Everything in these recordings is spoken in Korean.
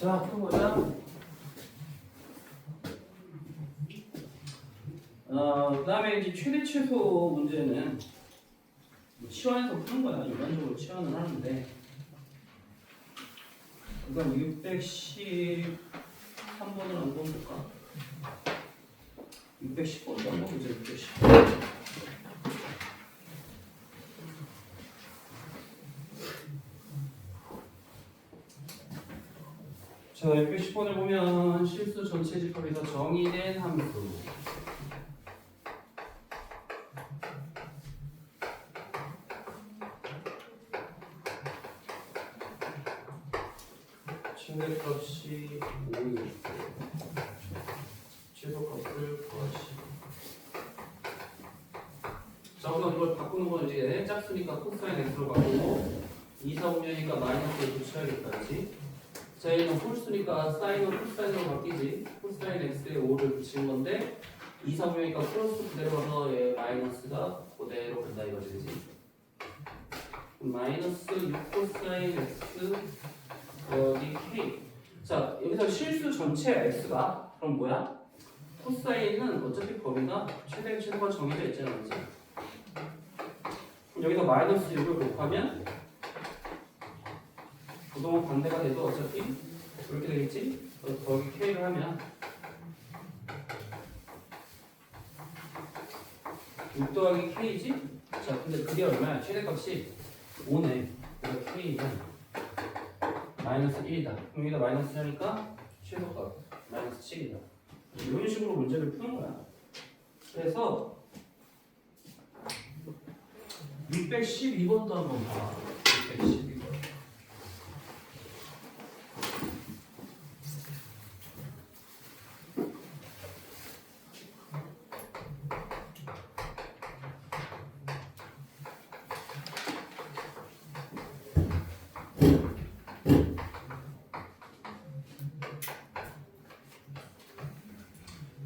자, 풀어보자. 그 다음에 이제 최대 최소 문제는 뭐 치환해서 푸는 거야. 일반적으로 치환을 하는데 이건 613번을 한번 볼까? 610번도 한번 보자. 610번. 자, 610번을 보면 실수 전체 집합에서 정의된 함수 최대값이 5일 최소값을 구하시오. 자, 우선 이걸 바꾸는 건 이제 짝수니까 코사인 x로 바꾸고 2, 4, 5년이니까 마이너스에 붙여야겠다, 그렇지? 자, 얘는 홀수니까 사인은 코사인으로 바뀌지. 코사인 x에 5를 붙인 건데 2, 3, 5이니까 플러스 그대로 가서 얘 마이너스가 그대로 간다 이거지, 그지? 마이너스 6 코사인 x 여기 k. 자, 여기서 실수 전체 x가 그럼 뭐야? 코사인은 어차피 범위가 최대 최소가 정해져 있잖아, 그지? 여기서 마이너스 6을 곱하면 부동은 반대가 돼도 어차피 이렇게 되겠지? 거기 k를 하면 6 더하기 k지? 자, 근데 그게 얼마야? 최대값이 5네. 그래서 k는 마이너스 1이다. 그럼 여기다 마이너스 하니까 최소값 마이너스 7이다. 이런 식으로 문제를 푸는 거야. 그래서 612번도 한번 봐. 612번.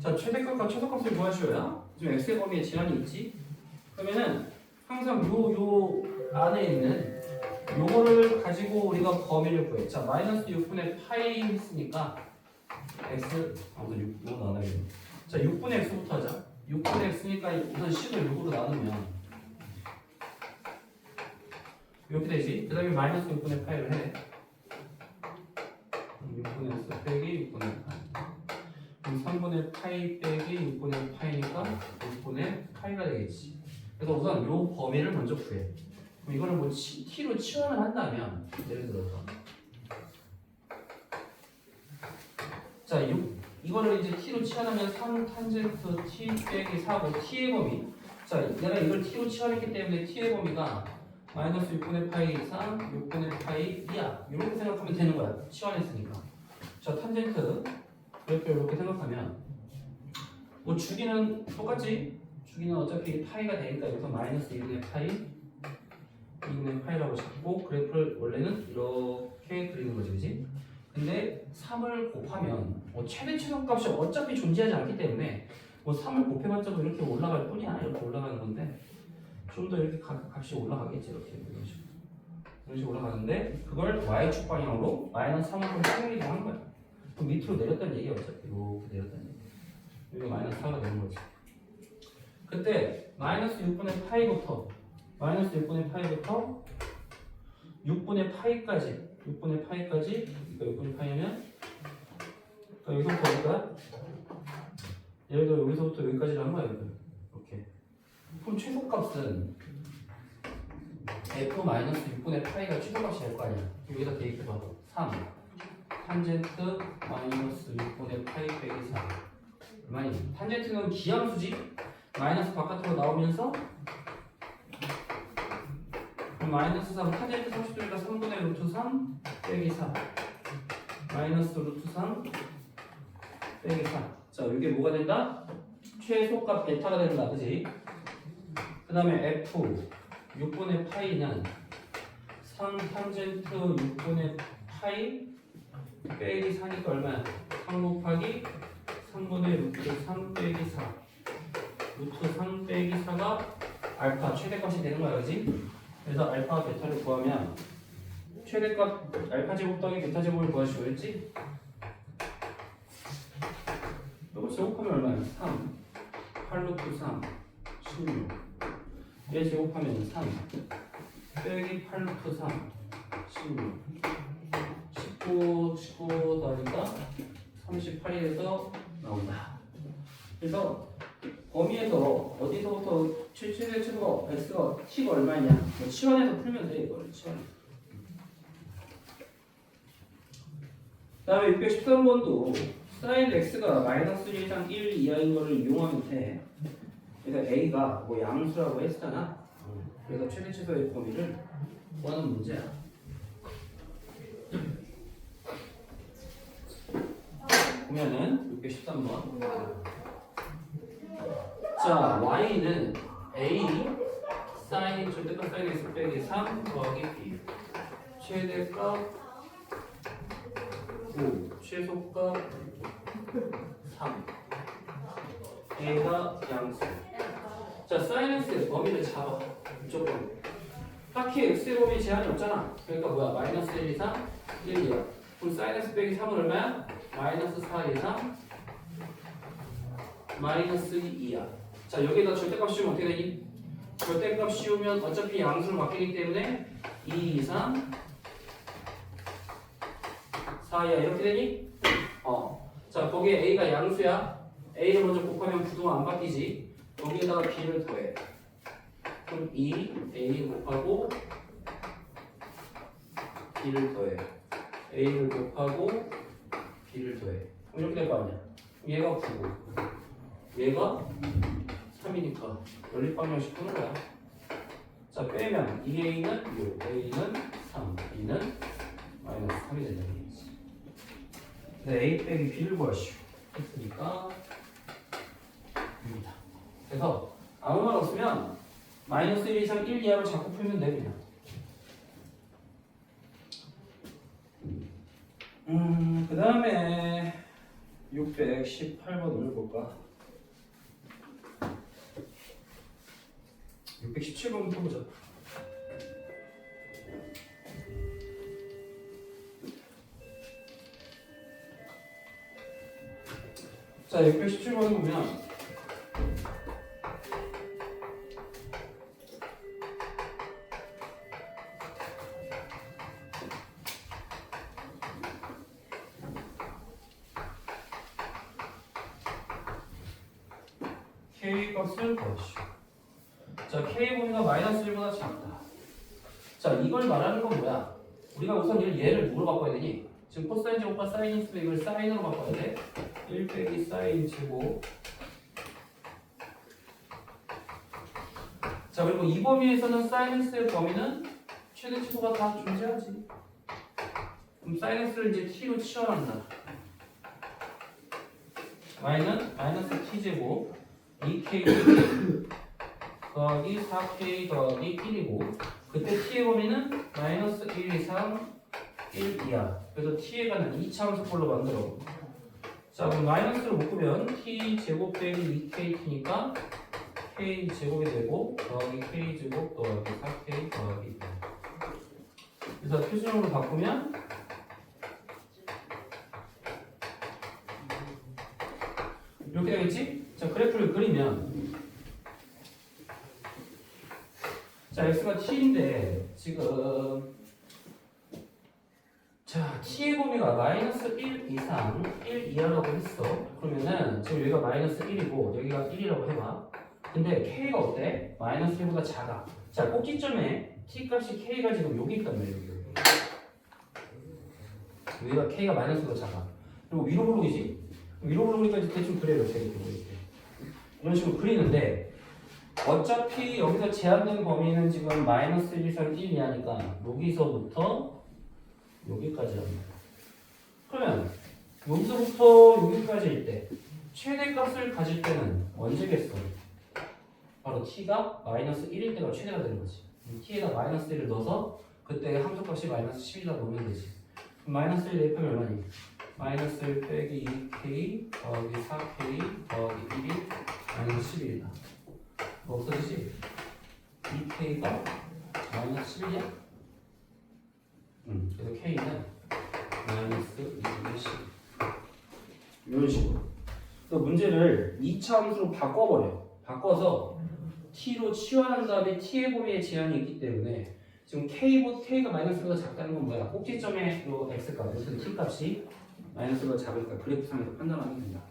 자, 최대값과 최소값을 구하셔야 지금 x의 범위에 제한이 있지? 그러면은 항상 요 안에 있는 요거를 가지고 우리가 범위를 구해. 자, 마이너스 6분의 파이 했으니까 x 아무튼 6분 나눠야겠네. 자, 6분의 x부터 하자. 6분의 x니까 우선 10을 6으로 나누면 이렇게 되지. 그 다음에 마이너스 6분의 파이를 해. 6분의 x 빼기 6분의 파이. 그럼 3분의 파이 빼기 6분의 파이니까 6분의 파이가 되겠지. 그래서 우선 요 범위를 먼저 구해. 그럼 이거를 뭐 t로 치환을 한다면 예를 들어서 자, 이거를 이제 t로 치환하면 3 탄젠트 t 빼기 4고 t의 범위. 자, 내가 이걸 t로 치환했기 때문에 t의 범위가 마이너스 6분의 파이 이상 6분의 파이 이하 이렇게 생각하면 되는 거야. 치환했으니까. 자, 탄젠트 이렇게 생각하면 뭐 주기는 똑같지? 주기는 어차피 파이가 되니까 여기서 마이너스 2분의 파이라고 잡고 그래프를 원래는 이렇게 그리는 거지, 그지? 근데 3을 곱하면 뭐 최대 최소값이 어차피 존재하지 않기 때문에 뭐 3을 곱해봤자 뭐 이렇게 올라갈 뿐이야. 이렇게 올라가는 건데 좀 더 이렇게 값이 올라가겠지. 이런 식으로 올라가는데 그걸 y축 방향으로 마이너스 3으로 평행이동 한 거야. 그럼 밑으로 내렸다는 얘기야. 어차피 이렇게 내렸다는 얘기. 여기가 마이너스 4가 되는 거지. 그때 마이너스 6분의 파이부터 6분의 파이까지 그러니까 6분의 파이면 그러니까 여기서부터 어디가? 예를 들어 여기서부터 여기까지를 한 거야. 이렇게. 그럼 최소값은 f-6분의 파이가 최소값이 될 거 아니야. 여기다 대입해봐. 3 탄젠트 마이너스 6분의 파이 빼기 4 얼마니? 탄젠트는 기함수지? 마이너스 바깥으로 나오면서 마이너스 3 탄젠트 30도니까 3분의 루트 3 빼기 4 마이너스 루트 3 빼기 4. 자, 이게 뭐가 된다? 최소값 베타가 된다, 그지? 그 다음에 f 6분의 파이는 3 탄젠트 6분의 파이 빼기 4니까 얼마야? 3 곱하기 3분의 루트 3 빼기 4 루트 3 빼기 4가 알파 최대값이 되는 거야, 그지? 그래서 알파 베타를 구하면 최대값 알파 제곱 더하기 베타 제곱을 구하시오 했지? 이거 제곱하면 얼마야? 3 8루트 3 16 얘 제곱하면 3 빼기 8루트 3 16 19 더하니까 38에서 나온다. 그래서 범위에서 어디서부터 최대 최소가 x가 t가 얼마냐 치환해서 풀면 돼. 이걸 치환해서. 그 다음에 613번도 sin x가 마이너스 1 이상 1 이하인 거를 이용하면 돼. 그래서 a가 뭐 양수라고 했잖아. 그래서 최대 최소의 범위를 구하는 문제야. 보면은 613번. 자, y는 a sin 절대값 sin x 빼기 3 더하기 b 최대값 9 최소값 3 a가 양수. 자, sin x의 범위를 잡아. 무조건 딱히 x의 범위 제한이 없잖아. 그러니까 뭐야? 마이너스 1 이상 1 이하. 그럼 sin x 빼기 3은 얼마야? 마이너스 4 이상 마이너스 2 이하. 자, 여기다 절대값 씌우면 어떻게 되니? 절대값 씌우면 어차피 양수로 바뀌기 때문에 2 이상 4 이하 이렇게 되니? 자, 거기에 a가 양수야. a를 먼저 곱하면 부동은 안 바뀌지. 여기에다가 b를 더해. 그럼 2a 곱하고 b를 더해. a를 곱하고 b를 더해. 이렇게 될 거 아니야. 얘가 9고 얘가 3이니까 연립방정식 푸는 거야. 자, 빼면 2a는 6, a는 3, b는 마이너스 3이 된다는 얘기지. 네, a 빼기 b를 구하시오. 했으니까 입니다. 그래서 아무 말 없으면 마이너스 1 이상 1 이하로 자꾸 풀면 돼 그냥. 그 다음에 618번을 볼까? 617번부터 보자. 자, 617번 보면 k 값을 구하시오. 자, k 범위가 마이너스 1보다 작다. 자, 이걸 말하는 건 뭐야? 우리가 우선 얘를 뭐로 바꿔야 되니? 지금 코사인 제곱과 사인 있으면 이걸 사인으로 바꿔야 돼. 1 빼기 사인 제곱. 자, 그리고 이 범위에서는 사인 x의 범위는 최대 최소가 다 존재하지. 그럼 사인 x를 이제 t로 치환한다. y는 마이너스 t 제곱 2k 더하기 4k 더하기 1이고 그때 t의 범위는 마이너스 1 이상 1 이하. 그래서 t에 관한 2차원소꼴로 만들어. 자, 그럼 마이너스로 묶으면 t 제곱 빼기 2kt니까 k 제곱이 되고 더하기 k 제곱 더하기 4k 더하기 1. 그래서 표준형으로 바꾸면 이렇게 되겠지? 자, 그래프를 그리면 자, x가 t인데 지금 자, t의 범위가 마이너스 1 이상 1 이하라고 했어. 그러면은 지금 여기가 마이너스 1이고 여기가 1이라고 해봐. 근데 k가 어때? 마이너스 1보다 작아. 자, 꼭지점에 t 값이 k가 지금 여기 있단 말이야. 여기가 k가 마이너스보다 작아. 그리고 위로 블록이지? 위로 블록이니까 이제 대충 그래요. 이렇게 이런 식으로 그리는데 어차피 여기서 제한된 범위는 지금 마이너스 1 이상 1 이하니까 여기서부터 여기까지 합니다. 그러면 여기서부터 여기까지일 때 최대값을 가질 때는 언제겠어? 바로 t가 마이너스 1일 때가 최대가 되는 거지. t에다 마이너스 1을 넣어서 그때 함수값이 마이너스 10이다 넣으면 되지. 그럼 마이너스 1 대입하면 얼마니? 마이너스 1 빼기 2k 더하기 4k 더하기 1이 마이너스 11이다. 없어지지? 2k가 마이너스 11이야? 그래서 K는 마이너스 2분의 10 이런 식으로. 그래서 문제를 2차 함수로 바꿔버려. 바꿔서 t로 치환한 다음에 t의 범위에 제한이 있기 때문에 지금 k가 마이너스보다 작다는 건 뭐야? 꼭지점의 요 x값, 여기서 t 값이 마이너스보다 작으니까 그래프상에서 판단하면 된다.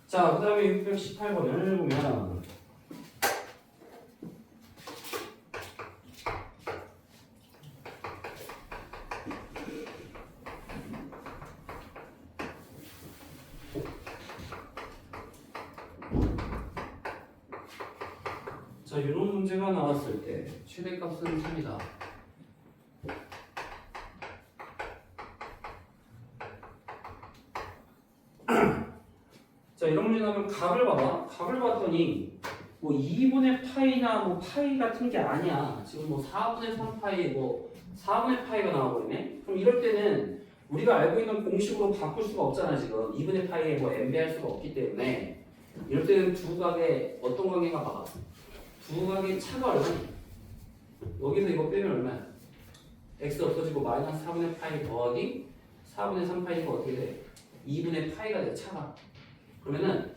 자, 그 다음에 618번을 보면 자, 이런 문제가 나왔을 때 최대값은 3이다. 자, 이런 문제 나오면 각을 봐봐. 각을 봤더니 뭐 2분의 파이나 뭐 파이 같은 게 아니야. 지금 뭐 4분의 3 파이, 뭐 4분의 파이가 나와버리네. 그럼 이럴 때는 우리가 알고 있는 공식으로 바꿀 수가 없잖아. 지금 2분의 파이에 뭐 n배할 수가 없기 때문에 이럴 때는 두 각의 어떤 관계가 봐봐. 두 각의 차가 얼마니? 여기서 이거 빼면 얼마야? x 없어지고 마이너스 4분의 파이 더하기 4분의 3 파이가 어떻게 돼? 2분의 파이가 돼, 차가. 그러면은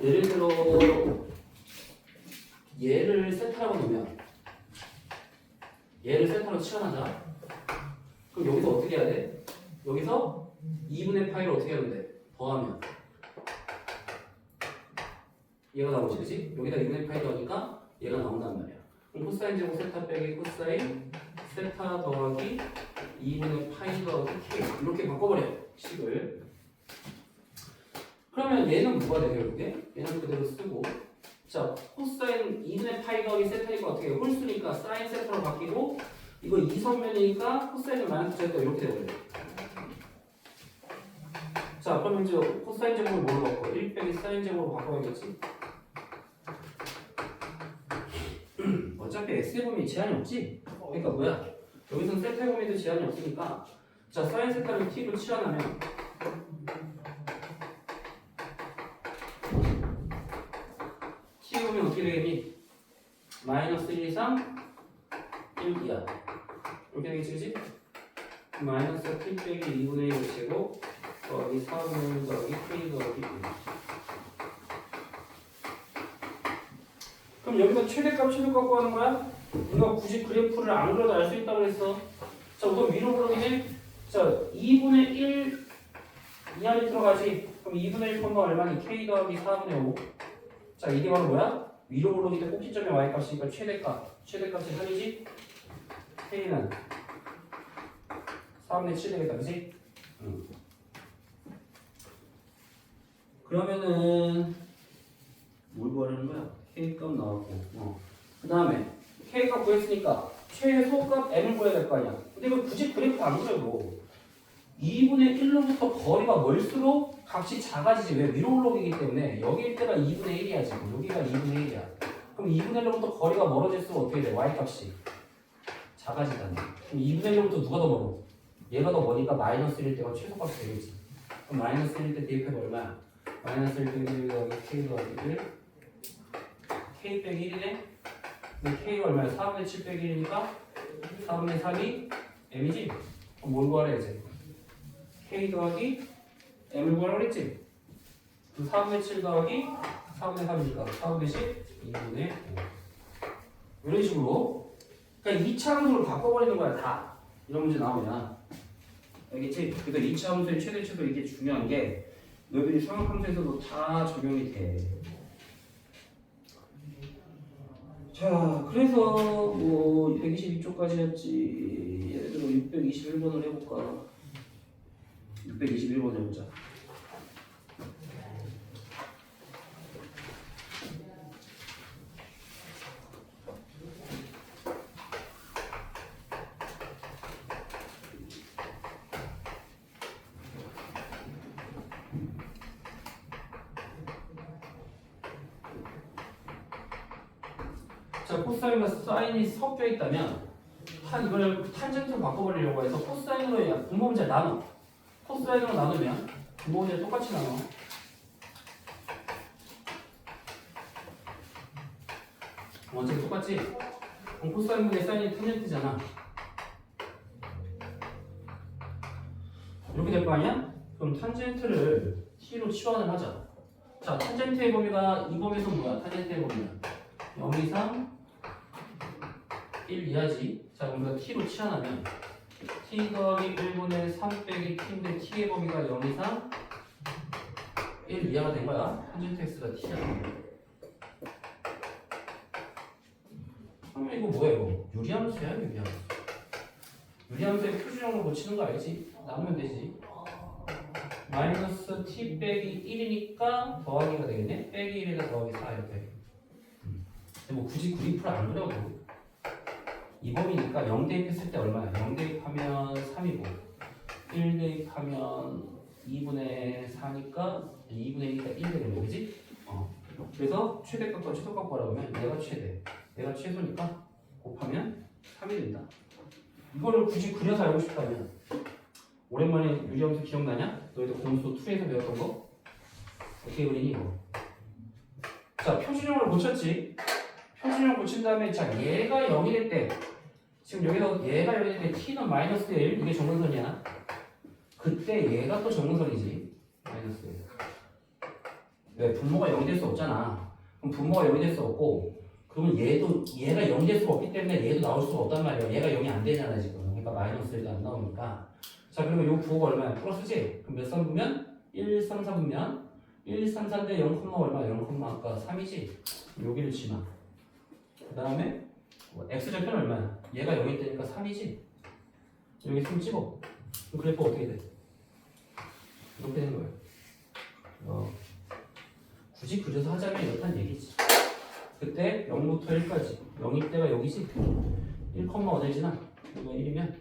예를 들어 얘를 세타라고 놓으면 얘를 세타로 치환하자. 그럼 여기서 어떻게 해야 돼? 여기서 2분의 파이를 어떻게 하면 돼? 더하면 얘가 나오지, 그치? 여기다 2분의 파이 더하니까 얘가 나온단 말이야. 그럼 코사인 제곱 세타 빼기 코사인 세타 더하기 2분의 파이 더하기 k 이렇게 바꿔버려, 식을. 그러면 얘는 뭐가 돼, 결국에? 얘는 그대로 쓰고. 자, 코사인 2분의 파이 더하기 세타니까 어떻게 해? 홀수니까 사인 세타로 바뀌고, 이거 2선면이니까 코사인은 마이너스 제곱 이렇게 되버려. 자, 그러면 이제 코사인 제곱을 뭘로 바꿔? 1 빼기 사인 제곱으로 바꿔야겠지? 어차피 x의 범위 제한이 없지? 그러니까 뭐야? 여기서는 세타의 범위도 제한이 없으니까, 자, 사인 세타를 t로 치환하면 t 보면 어떻게 되겠니? 마이너스 1, 2, 3, 1, 2야. 이렇게 되겠지, 그치? 마이너스 t 빼기 2분의 1 제곱 더하기 4분의 1 더하기 k 더하기 1. 그럼 여기서 최대값 구하는 거야? 우리가 굳이 그래프를 안 그려도 알 수 있다고 그랬어. 자, 우선 위로 블록이네. 자, 2분의 1 이 안에 들어가지. 그럼 2분의 1 콤마 얼마니? k 더하기 4분의 5. 자, 이게 바로 뭐야? 위로 블록인데 꼭지점의 y값이니까 최대값이 3이지? k는 4분의 7 되겠다, 그치? 그러면은 뭘 구하려는 거야? K값 나왔고, 그 다음에 K값 구했으니까 최소값 M을 구해야 될 거 아니야. 근데 이거 굳이 그래프 안 그려도 2분의 1로부터 거리가 멀수록 값이 작아지지. 왜? 위로 올라오기 때문에 여기일 때가 2분의 1이야 지금. 여기가 2분의 1이야. 그럼 2분의 1로부터 거리가 멀어질수록 어떻게 돼? Y값이 작아지다네. 그럼 2분의 1로부터 누가 더 멀어? 얘가 더 머니까 마이너스 1일 때가 최소값이 되겠지. 그럼 마이너스 1일 때 대입해봐 얼마야? 마이너스 1 빼기 1 더하기 K 더하기 1 K 빼기 1이네? 근데 K가 얼마야? 4분의 7 빼기 1이니까 4분의 3이 M이지? 그럼 뭘 구하래 이제? K 더하기 M을 구하라고 그랬지? 그 4분의 7 더하기 4분의 3이니까 4분의 10, 2분의 5 이런 식으로 그러니까 2차 함수를 바꿔버리는 거야 다 이런 문제 나오면 알겠지? 그래서 2차 함수의 최대치도 이게 중요한 게 너희들이 상학함수에서도 다 적용이 돼. 자, 그래서 뭐 122쪽까지였지. 예를 들어 621번을 해볼까? 621번 해보자. 자, 코사인과 사인이 섞여 있다면 이걸 탄젠트로 바꿔버리려고 해서 코사인으로 분모 문제 나눠. 코사인으로 나누면 분모 문제 똑같이 나눠. 어차피 똑같지? 그럼 코사인분의 사인이 탄젠트잖아. 이렇게 될 거 아니야? 그럼 탄젠트를 t로 치환을 하자. 자, 탄젠트의 범위가 이 범위에서 뭐야? 탄젠트의 범위는 0 이상 1 이하지. 자, 그럼 우리가 t로 치환하면 t 더하기 1분의 3 빼기 t인데 t의 범위가 0 이상 1 이하가 된 거야. 탄젠트 x가 t야. 그러면 이거 뭐예요? 유리함수야, 유리함수. 유리함수의 표준형으로 고치는 거 알지? 나누면 되지. 마이너스 t 빼기 1이니까 더하기가 되겠네? 빼기 1에다 더하기 4 이렇게. 근데 뭐 굳이 구입을 안 그려도 이 범위니까 0 대입했을 때 얼마야? 0 대입하면 3이고 1 대입하면 2분의 4니까 2분의 1이니까 1 되겠네, 그지? 그래서 최대값과 최소값 구하라면 얘가 최대, 얘가 최소니까 곱하면 3이 된다. 이거를 굳이 그려서 알고 싶다면 오랜만에 유리함수 기억나냐? 너희도 공수 2에서 배웠던 거? 어떻게 그리니 이거? 자, 표준형을 고쳤지? 표준형 고친 다음에 자 얘가 0이 될 때 지금 여기서 얘가 0이 될 때 t는 마이너스 1 이게 정근선이야. 그때 얘가 또 정근선이지. 마이너스 1. 왜? 분모가 0이 될 수 없잖아. 그럼 분모가 0이 될 수 없고 그러면 얘가 0이 될 수가 없기 때문에 얘도 나올 수가 없단 말이야. 얘가 0이 안 되잖아 지금. 그러니까 마이너스 1도 안 나오니까. 자, 그러면 요 부호가 얼마야? 플러스지? 그럼 몇 선 보면? 1, 3, 4 보면 1, 3, 4인데 0, 얼마? 0, 아까 3이지? 여기를 지나. 그 다음에 x절편 얼마야? 얘가 0이 되니까 3이지? 여기 3 집어. 그럼 그래프 어떻게 돼? 이렇게 되는 거예요. 굳이 그려서 하자면 이렇다는 얘기지. 그때 0부터 1까지 0일 때가 여기지? 1, 어딜 지나? 이거 1이면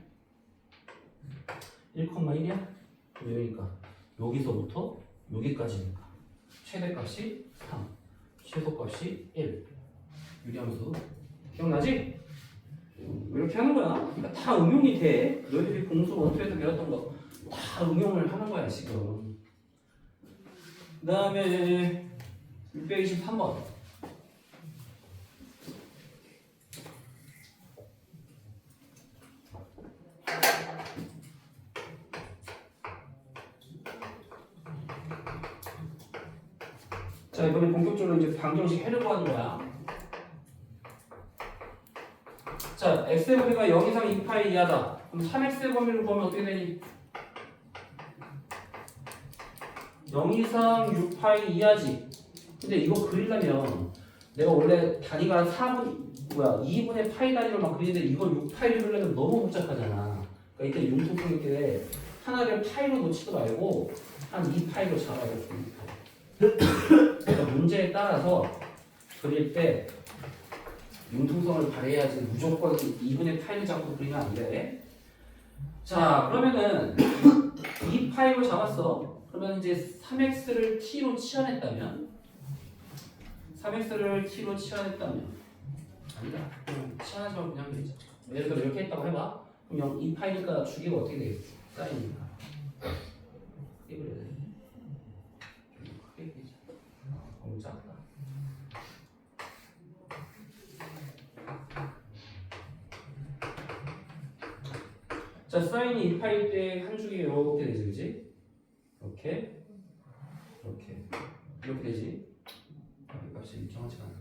1,1이야? 그러니까 여기서부터 여기까지니까 최대값이 3, 최소값이 1. 유리함수 기억나지? 이렇게 하는 거야. 그러니까 다 응용이 돼. 너희들이 공수 원투에서 배웠던 거 다 응용을 하는 거야 지금. 그 다음에 623번. 자, 이번에 본격적으로 이제 방정식 해려고 하는 거야. 자, x의 범위가 0 이상 2파이 이하다. 그럼 3x의 범위를 구하면 어떻게 되니? 0 이상 6파이 이하지. 근데 이거 그리려면 내가 원래 단위가 2분의 파이 단위로 막 그리는데 이걸 6파이로 그리려면 너무 복잡하잖아. 그러니까 이때 융통성 있게 하나를 파이로 놓지도 말고 한 2파이로 잡아야 돼. 그러니까 문제에 따라서 그릴 때 융통성을 발휘해야지 무조건 2분의 파이를 잡고 그리면 안 돼. 자, 그러면은 2파이로 잡았어. 그러면 이제 3x를 t로 치환했다면 3x를 t로 치환했다면 아니다. 그냥 치환하지 말고 그냥 그리자. 예를 들어 이렇게 했다고 해봐. 그럼 2파이니까 주기가 어떻게 되겠어? 사인이니까. 크게 그려야 돼. 크게 그리자. 너무 작다. 자, 사인이 2파일 때 한 주기가 이렇게 되지, 그지? 이렇게 되지. y 값이 일정하지가 않네.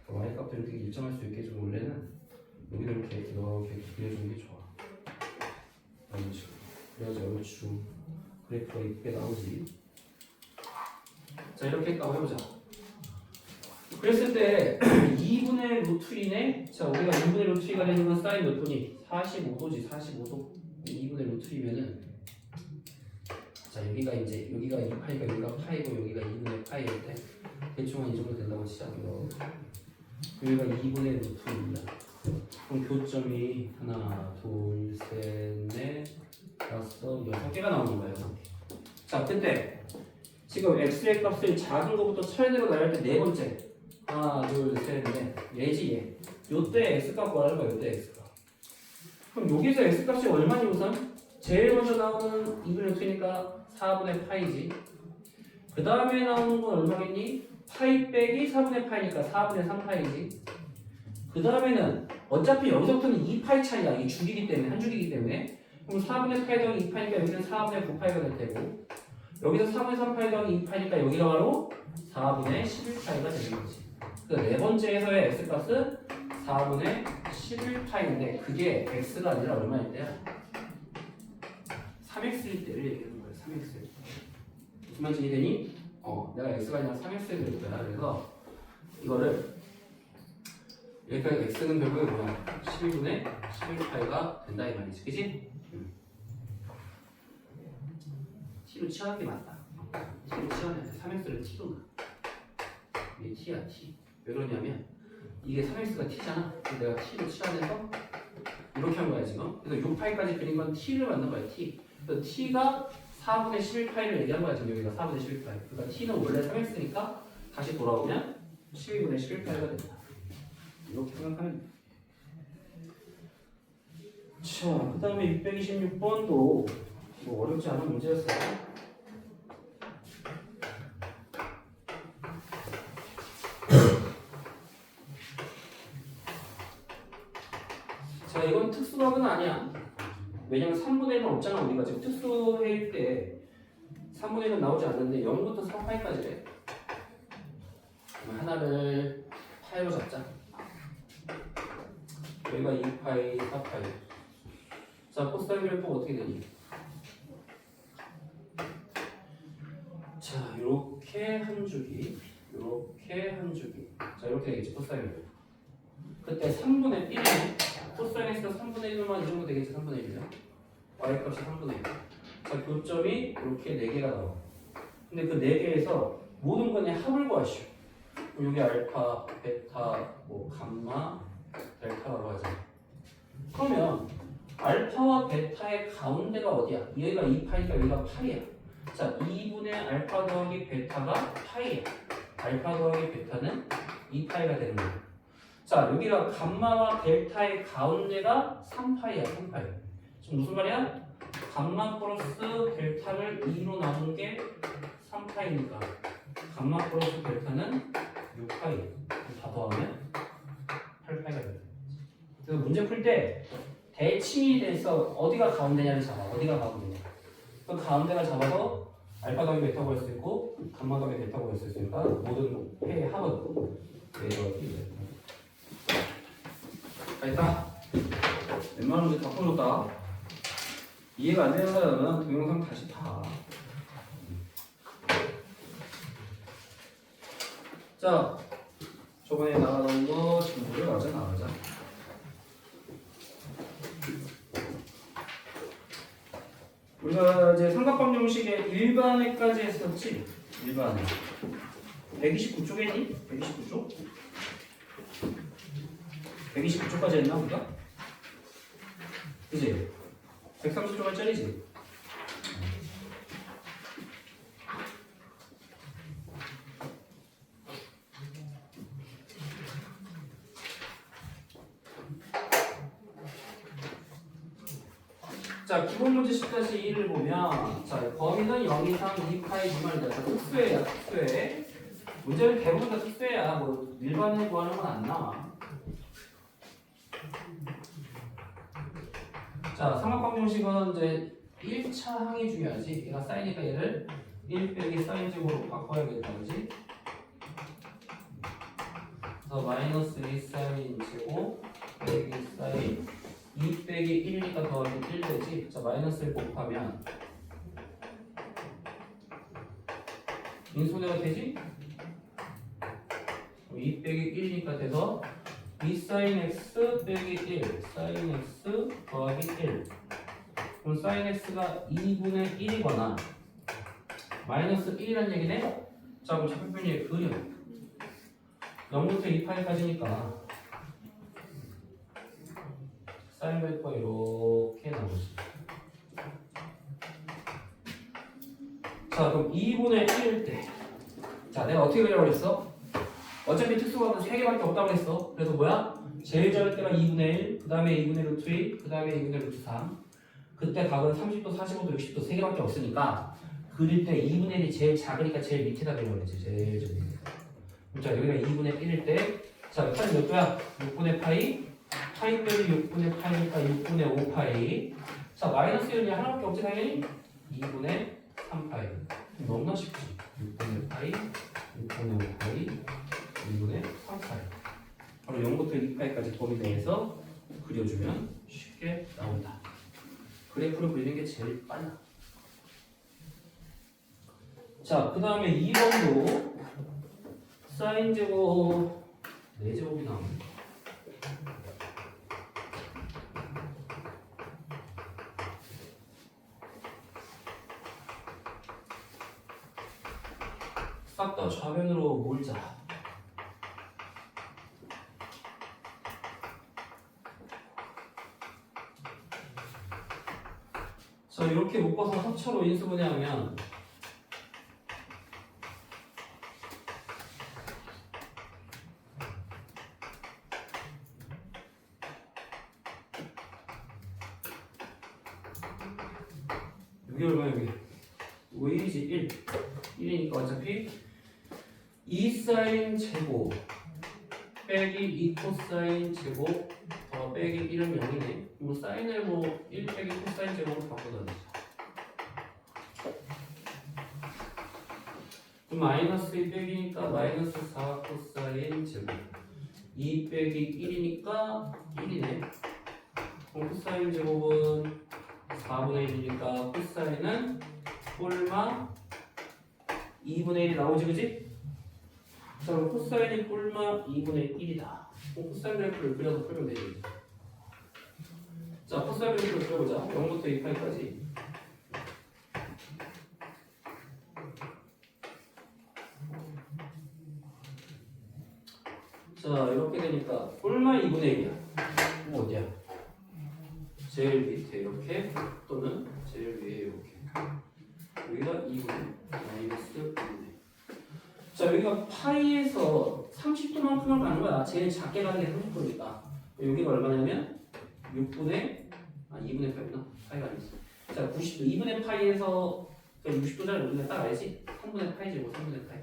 y 값도 이렇게 일정할 수 있게 좀 원래는 여기도 이렇게 그려주는 게 좋아. 이런 식으로. 그래야지 얼추 그래프가 이쁘게 나오지. 자, 이렇게 했다고 해보자. 그랬을 때 2분의 루트 2네. 자, 우리가 2분의 루트 2가 되는 건 사인 몇 분이? 45도지. 45도. 2분의 루트 2면은 자, 여기가 2파이가 여기가 파이고 여기가 2분의 파이일 때 대충 한 이 정도 된다고 치자. 여기가 2분의 루트 2입니다. 그럼 교점이 하나, 둘, 셋, 넷, 다섯, 6개가 나오는 거예요. 자, 근데 지금 x의 값을 작은 거부터 철대로 나열 때 네 번째 하나, 둘, 셋, 넷 얘지 얘. 요때 x값 구하는 거야. 요때 x값. 그럼 여기서 x값이 얼마니 우선? 제일 먼저 나오는 2분의 2니까 4분의 파이지. 그 다음에 나오는 건 얼마겠니? 파이 빼기 4분의 파이니까 4분의 3파이지. 그 다음에는 어차피 여기서부터는 2파이 차이야. 이 주기이기 때문에, 한 주기이기 때문에. 그럼 4분의 파이 더하기 2파이니까 여기는 4분의 9파이가 될 테고, 여기서 4분의 3파이 더하기 2파이니까 여기가 바로 4분의 11파이가 되는 거지. 그 네 번째에서의 x값은 4분의 11파이인데 그게 x가 아니라 얼마일 때야? 3x일 때를 얘기하는 거야. 3x. 무슨 말인지 되니? 내가 x가 아니라 3x가 될 거야. 그래서 이거를 여기까지 x는 결국에 뭐야? 12분의 11파이가 된다 이 말이지. 그치? t로 치환한 게 맞다. t로 치환해야 돼. 3x를 t로 놔. 이게 t야 t. 왜 그러냐면 이게 3x가 t잖아. 그래서 내가 t로 치환해서 이렇게 한 거야 지금. 그래서 6파이까지 그린 건 t를 만든 거야 t. 그래서 t가 4분의 11파이를 얘기한 거야 지금. 여기가 4분의 11파이. 그러니까 t는 원래 3x니까 다시 돌아오면 12분의 11파이가 된다. 이렇게 생각하면 돼. 자, 그 다음에 626번도 뭐 어렵지 않은 문제였어요. 자, 이건 특수각은 아니야. 왜냐면 3분의 1은 없잖아. 우리가 지금 특수회일 때 3분의 1은 나오지 않는데 0부터 4파이까지래. 그럼 하나를 파이로 잡자. 여기가 2파이, 4파이. 자, 코사인 그래프가 어떻게 되니? 자, 요렇게 한 주기, 요렇게 한 주기. 자, 이렇게 되겠지, 코사인 그래프. 그때 3분의 1이네. 코사인에서 3분의 1만 이 정도 되겠지, 3분의 1이면. y값이 3분의 1. 자, 교점이 이렇게 4개가 나와. 근데 그 4개에서 모든 건의 합을 구하시오. 그럼 여기 알파, 베타, 뭐 감마, 델타라고 하죠. 그러면 알파와 베타의 가운데가 어디야? 얘가 2파이니까 여기가 파이야. 자, 2분의 알파 더하기 베타가 파이야. 알파 더하기 베타는 2파이가 되는 거야. 자, 여기가 감마와 델타의 가운데가 3파이야. 3파이. 지금 무슨 말이야? 감마 플러스 델타를 2로 나눈 게 3파이니까 감마 플러스 델타는 6파이. 다 더하면 8파이가 된다. 그래서 문제 풀 때 대칭이 돼서 어디가 가운데냐를 잡아. 어디가 가운데냐. 그 가운데가 잡아서 알파 더하기 베타 구할 수 있고 감마 더하기 베타 구할 수 있으니까 모든 회의 합은 이렇게 됐다. 웬만한 문제 다 풀어줬다. 이해가 안 되는 사람은 동영상 다시 봐. 자, 저번에 나가던 거 지금 나가자. 우리가 이제 삼각방 정식의 일반회까지 했었지? 일반회. 129쪽이니? 129쪽? 129쪽까지 했나 우리가? 그치? 130쪽짜리지? 자, 기본 문제 10-1을 보면 자, 범위는 0 이상 2파이 미만이다. 특수회야, 특수회. 문제는 대부분 다 특수회야. 뭐 일반회 구하는 건 안 나와. 자, 삼각형 정식은 이제 1차 항이 중요하지. 얘가 사인이니까 얘를 1 빼기 사인 제곱으로 바꿔야겠다, 그지? 그래서 마이너스 2 사인 제곱 빼기 사인 2 빼기 1이니까 더하기 1 되지. 자, 마이너스 1 곱하면 인수분해가 되지? 2 빼기 1이니까 돼서 2 사인 x 빼기 1 사인 x 더하기 1. 그럼 사인 x가 2분의 1이거나 마이너스 1이라는 얘기네? 자, 그럼 좌표변이 그려. 0부터 2파이까지니까 사인 그래프가 이렇게 나오지. 자, 그럼 2분의 1일 때 자, 내가 어떻게 그리라고 그랬어? 어차피 특수각은 3개밖에 없다고 했어. 그래서 뭐야? 제일 작을 때가 2분의 1, 그 다음에 2분의 루트 2, 그 다음에 2분의 루트 3. 그때 각은 30도, 45도, 60도 3개밖에 없으니까 그릴 때 2분의 1이 제일 작으니까 제일 밑에다 그려야지. 제일 저기. 자, 여기가 2분의 1일 때 자, 파이 몇 도야? 6분의 파이. 파이 빼기 6분의 파이니까 6분의 5파이. 자, 마이너스 1이 하나밖에 없지 당연히? 2분의 3파이. 너무나 쉽지. 6분의 파이, 6분의 5파이, 2분의 3파이. 바로 0부터 2파이까지 범위 내에서 그려주면 쉽게 나온다. 그래프를 그리는 게 제일 빨라. 자, 그 다음에 2번도 사인 제곱 4제곱이 나옵니다. 싹 다 좌변으로 몰자. 자, 이렇게 묶어서 합차로 인수분해하면 이게 얼마야 여기? 왜 1이지? 1. 1이니까 어차피 2사인 제곱 빼기 2코사인 제곱 더 빼기 1은 0이네. 뭐 사인을 뭐 1 빼기 코사인 제곱으로 바꿔달라. 그럼 마이너스 2 빼기니까 마이너스 4 코사인 제곱 2 빼기 1이니까 1이네. 그럼 코사인 제곱은 4분의 1이니까 코사인은 꼴마 2분의 1이 나오지 그지? 자, 그럼 코사인이 꼴마 2분의 1이다. 코사인 그래프를 그려서 풀면 되지. 자, 코사인 그래프를 그려보자. 0부터 2파이까지. 자, 이렇게 되니까 꼴마 2분의 1이야. 어디야? 제일 밑에 이렇게 또는 제일 위에 이렇게. 여기가 2분의 마이너스 2분의. 자, 여기가 파이에서 30도만큼을 가는 거야. 제일 작게 가는 게 30도니까. 여기가 얼마냐면 2분의 8이나? 파이가 아니지. 자, 90도. 2분의 파이에서 60도잖아. 여기가 딱 알지? 3분의 파이지 뭐 3분의 파이.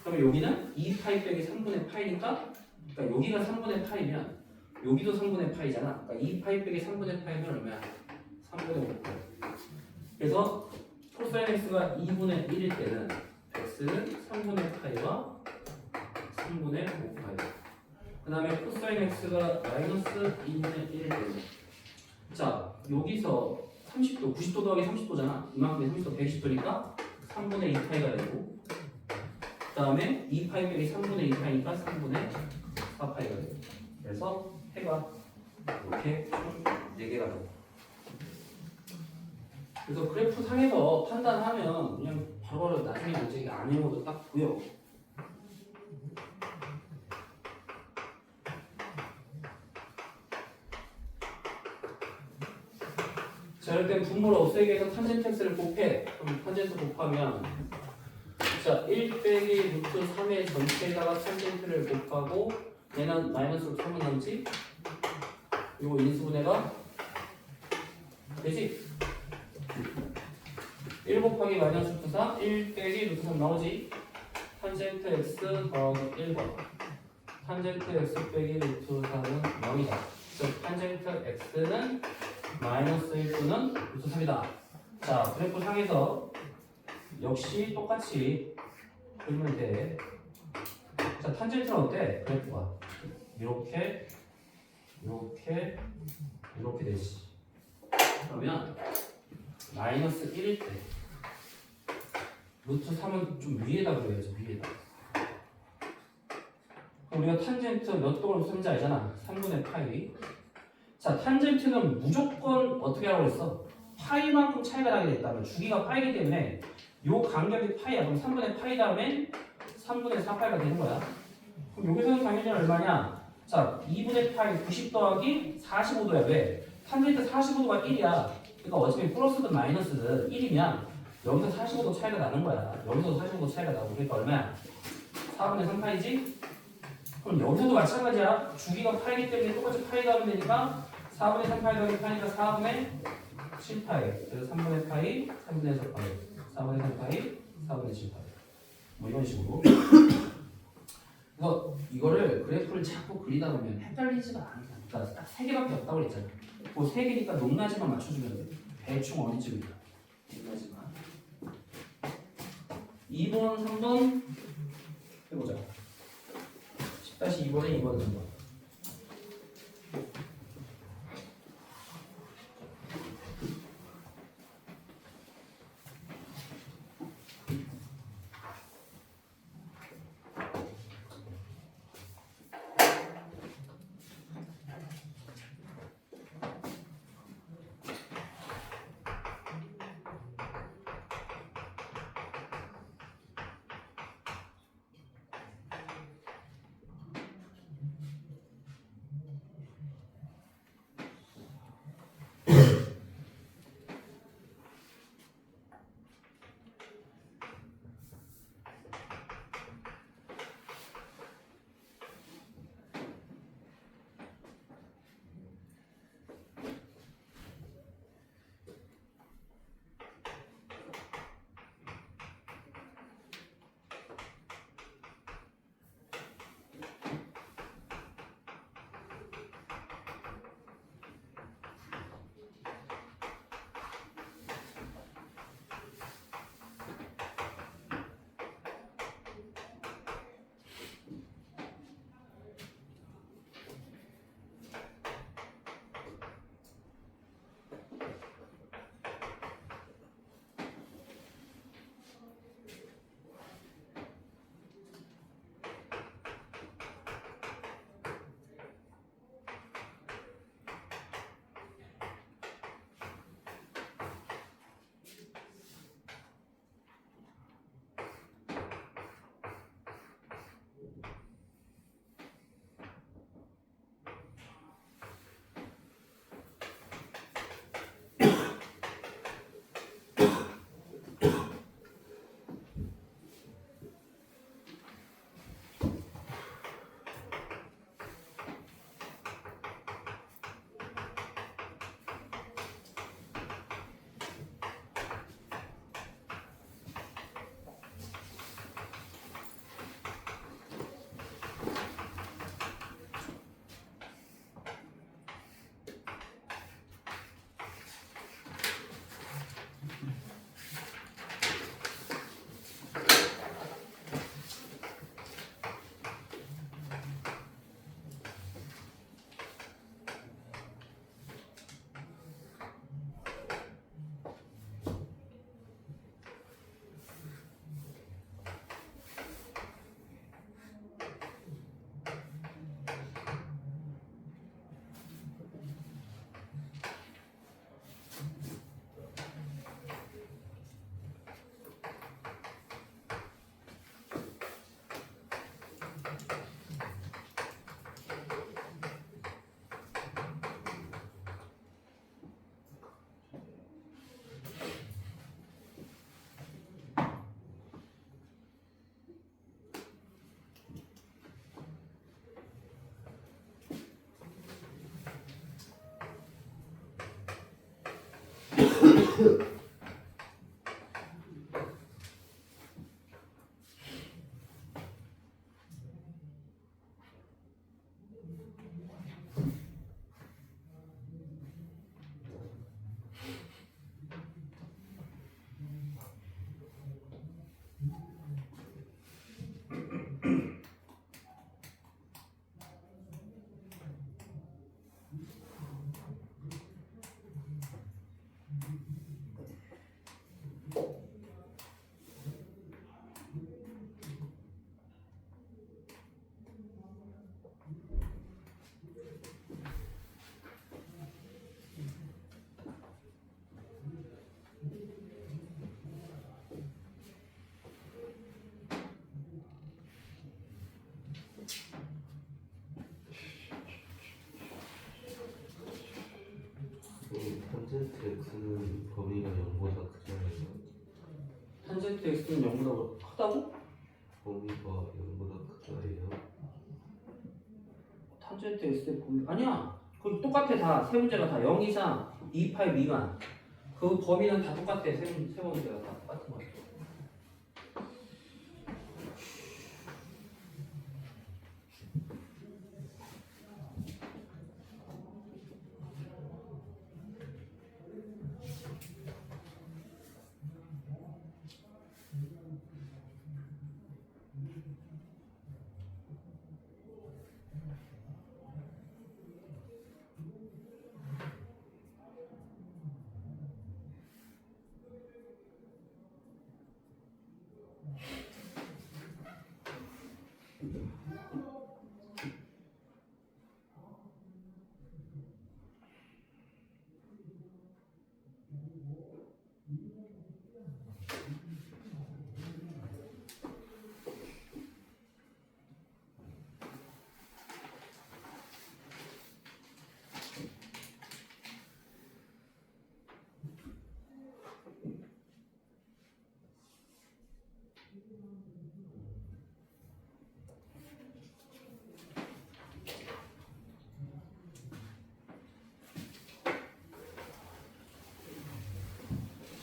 그러면 여기는 2파이 빼기 3분의 파이니까 그러니까 여기가 3분의 파이면 여기도 3분의 파이잖아. 그러니까 2파이 빼기 3분의 파이면 얼마야? 3분의 5파이. 그래서 코사인 x가 2분의 1일 때는 x는 3분의 파이와 3분의 5파이. 그 다음에 코사인 x가 마이너스 2분의 1일 때는 자, 여기서 30도, 90도 더하기 30도잖아. 이만큼이 30도, 120도니까 3분의 2파이가 되고 그 다음에 2파이 빼기 3분의 2파이니까 3분의 4파이가 되고 그래서 해가 이렇게 총 4개가 되고 그래서 그래프 상에서 판단하면 그냥 바로 나중에 문제가 안 외워도 딱 보여. 자, 이럴 땐 분모를 없애기 위해서 탄젠트 x를 곱해. 그럼 탄젠트 곱하면 자, 1 빼기 루트 3의 전체에다가 탄젠트를 곱하고 얘는 마이너스 루트 3은 남지? 이거 인수분해가 되지? 1 곱하기 마이너스 루트 3, 1 빼기 루트 3 나오지? 탄젠트 x 더하기 1번 탄젠트 x 빼기 루트 3은 0이다. 즉 탄젠트 x는 마이너스 1분은 루트 3이다. 자, 그래프 상에서 역시 똑같이 그리면 돼. 자, 탄젠트는 어때? 그래프가 이렇게 이렇게 되지. 그러면 마이너스 1일 때 루트 3은 좀 위에다 그려야지. 위에다. 그럼 우리가 탄젠트 몇 도로 쓰는지 알잖아. 3분의 파이. 자, 탄젠트는 무조건 어떻게 하라고 했어? 파이만큼 차이가 나게 됐다면 주기가 파이기 때문에 요 간격이 파이야. 그럼 3분의 파이 다음에 3분의 4파이가 되는 거야. 그럼 여기서는 당연히 얼마냐? 자, 2분의 파이 90 더하기 45도야. 왜? 탄젠트 45도가 1이야. 그러니까 어차피 플러스든 마이너스든 1이면 여기서 45도 차이가 나는 거야. 여기서도 45도 차이가 나고 그러니까 얼마야? 4분의 3파이지? 그럼 여기서도 마찬가지야. 주기가 파이기 때문에 똑같이 파이가 하면 되니까 4분의 3파이 더하기 파이니까 4분의 7파이. 그래서 3분의 파이, 3분의 4파이, 4분의 3파이, 4분의 7파이. 뭐 이런 식으로. 뭐 이거를 그래프를 자꾸 그리다 보면 헷갈리지가 않아. 그러니까 딱 세 개밖에 없다고 그랬잖아. 그 세 개니까 높낮이만 맞춰주면 돼. 대충 어디쯤이야. 높낮이만. 2번, 3번 해보자. 10-2번에 2번, 3번. 탄젠트 x는 범위가 0보다 크잖아요. 탄젠트 x는 0보다 크다고? 범위가 0보다 크다예요. 탄젠트 x의 범위 아니야. 그 똑같아. 다 세 문제가 다 0 이상 2파이 미만. 그 범위는 다 똑같아. 세 문제가 다 똑같은 거야.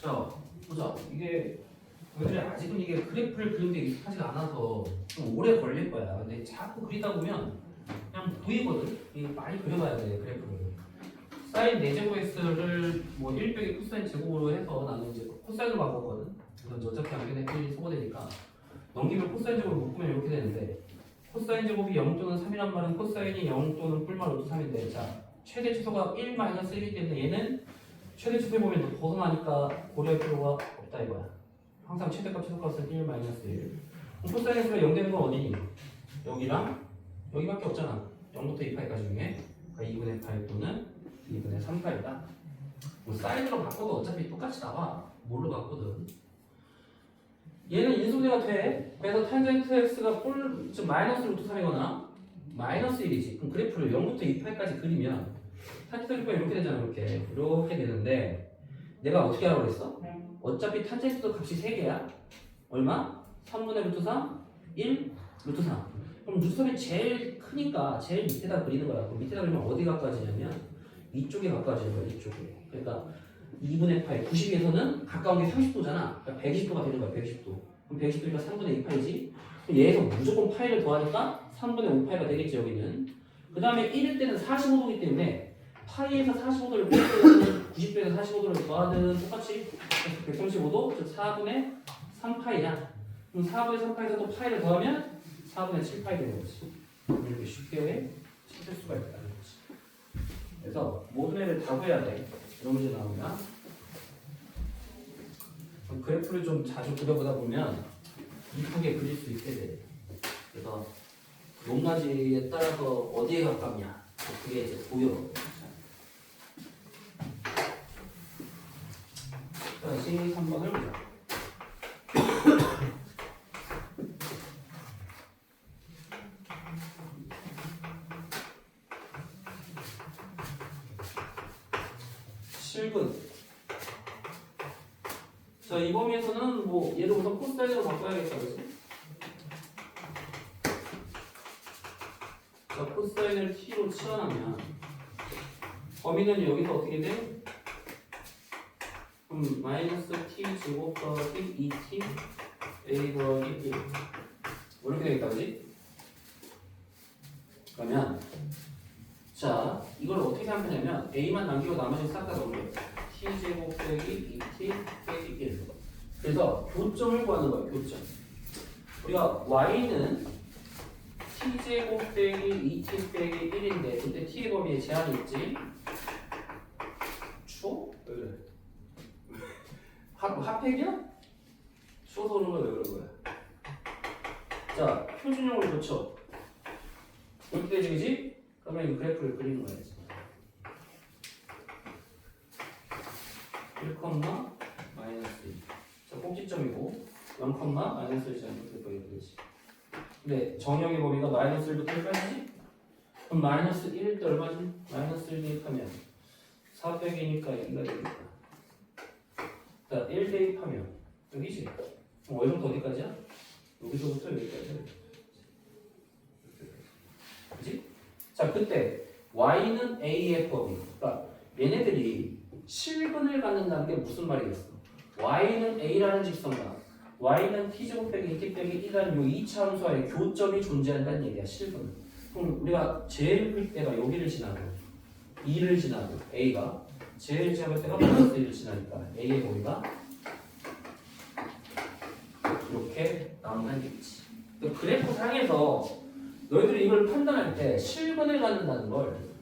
자, 보자. 이게 너희들이 아직은 이게 그래프를 그리는데 익숙하지가 않아서 좀 오래 걸릴 거야. 근데 자꾸 그리다 보면 그냥 보이거든. 이게 많이 그려봐야 돼 그래프를. 사인 4제곱 x를 뭐 1 빼기 코사인 제곱으로 해서 나는 이제 코사인으로 바꿨거든. 그래서 이제 어차피 양변에 1이 소거되니까 넘기면 코사인 제곱을 묶으면 이렇게 되는데 코사인 제곱이 0 또는 3이란 말은 코사인이 0 또는 뿔만 루트 3인데 자 최대 최소가 1 마이너스 1이기 때문에 얘는 최대 최소에 보면 또 벗어나니까 고려할 필요가 없다 이거야. 항상 최대값 최소값은 1 마이너스 1. 그럼 코사인 x가 0 되는 건 어디니? 여기랑 여기밖에 없잖아. 0부터 2파이까지 중에 그러니까 2분의 8 또는 2분의 3파이다. 뭐 사인으로 바꿔도 어차피 똑같이 나와. 뭘로 바꾸든. 얘는 인수분해가 돼. 그래서 탄젠트 x가 즉 마이너스 루트 3이거나 마이너스 1이지. 그럼 그래프를 0부터 2파이까지 그리면 탄젠트 그래프가 이렇게 되잖아. 이렇게 되는데 내가 어떻게 하라고 그랬어? 어차피 탄젠트도 값이 3개야. 얼마? 3분의 루트 3, 1, 루트 3. 그럼 루트 3이 제일 크니까 제일 밑에다 그리는 거야. 그럼 밑에다 그리면 어디 가까워지냐면 이쪽에 가까워지는 거야. 이쪽에. 그러니까 2분의 8, 90에서는 가까운 게 30도잖아. 그러니까 120도가 되는 거야. 120도. 그럼 120도니까 3분의 2파이지. 얘에서 무조건 파이를 더하니까 3분의 5파이가 되겠지 여기는. 그 다음에 1일 때는 45도이기 때문에 파이에서 45도를 빼든 90도에서 45도를 더하든 똑같이 135도, 즉 4분의 3파이야. 그럼 4분의 3파이에서 또 파이를 더하면 4분의 7파이 되는 거지. 이렇게 쉽게 찾을 수가 있다는 거지. 그래서 모든 애를 다 구해야 돼. 이런 문제 나오면 그래프를 좀 자주 그려보다 보면 이쁘게 그릴 수 있게 돼. 그래서 높낮이에 따라서 어디에 가깝냐 그게 이제 보여. 다시 3번을 보자. 자, 이 범위에서는 뭐 예를 들어서 코사인으로 바꿔야겠다, 그렇지? 자, 코사인을 t로 치환하면 범위는 여기서 어떻게 돼? 그럼 마이너스 t 제곱 더하기 2t a 더하기 1 이렇게 되겠다, 그렇지? 그러면 자, 이걸 어떻게 생각하냐면 a만 남기고 나머지는 싹 다 넣으면 t제곱 빼기 2t 빼기 1. 그래서 교점을 구하는 거예요. 교점. 우리가 y는 t제곱 빼기 2t 빼기 1인데 그때 t의 범위에 제한이 있지. 추워? 왜 그래? 핫팩이야? 추워서 그런 거야? 왜 그런 거야? 자, 표준형으로 고쳐. 이렇게 되지? 그러면 이 그래프를 그리는 거야. 1, 마이너스 2. 자, 꼭지점이고 0, 마이너스 1이 이렇게 보이는 거지. 근데 정형의 범위가 마이너스 1부터 1까지지? 그럼 마이너스 1일 때 얼마지? 마이너스 1 대입하면 4 빼기니까 2가 되겠다. 자, 1 대입하면 여기지? 그럼 어디서부터 어디까지야? 여기서부터 여기까지. 그지? 자, 그때 y는 a의 범위. 그러니까 얘네들이 실근을 갖는다는 게 무슨 말이겠어? y는 a라는 직선과 y는 t제곱 빼기 2t 빼기 1이라는 이 2차 함수와의 교점이 존재한다는 얘기야. 실근은. 그럼 우리가 제일 클 때가 여기를 지나고 2를 지나고 a가 제일 작을 때가 마이너스 1을 지나니까 a의 범위가 이렇게 나온다는 얘기지. 그래프 상에서 너희들이 이걸 판단할 때 실근을 갖는다는 걸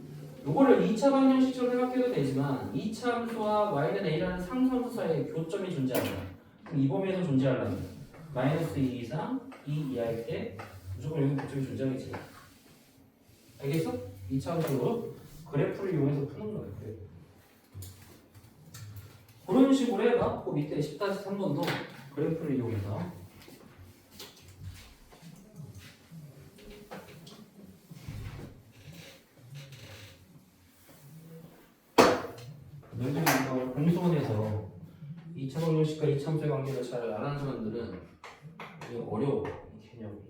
이거를 2차 방정식처럼 생각해도 되지만 2차 함수와 y는 a라는 상수함수 사이에 교점이 존재한다. 그럼 이 범위에서 존재하려면 마이너스 2 이상 2 이하일 때 무조건 여기 교점이 존재하겠지. 알겠어? 2차 함수로 그래프를 이용해서 푸는 거예요. 그런 식으로 해봐. 그 밑에 10-3번도 그래프를 이용해서 너희들이 이걸 공소원에서 2차 방정식과 2차 함수의 관계를 잘 안 하는 사람들은 되게 어려워, 이 개념이.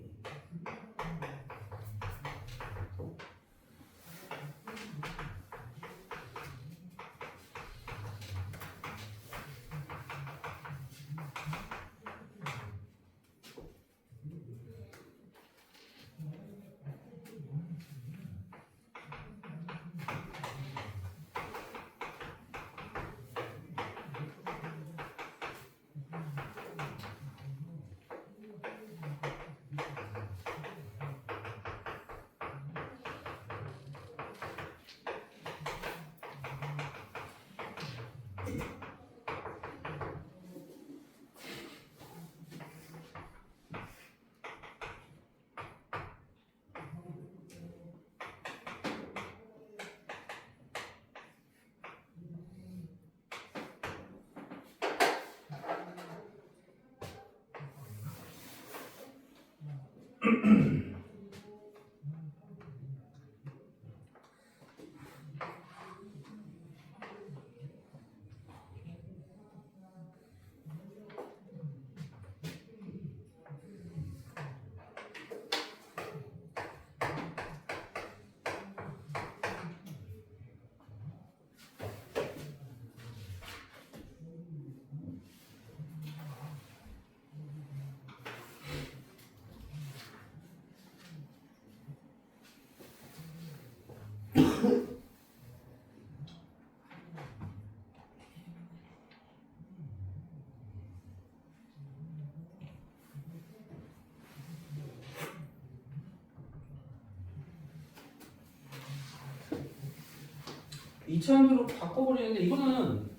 이차원으로 바꿔버리는데 이거는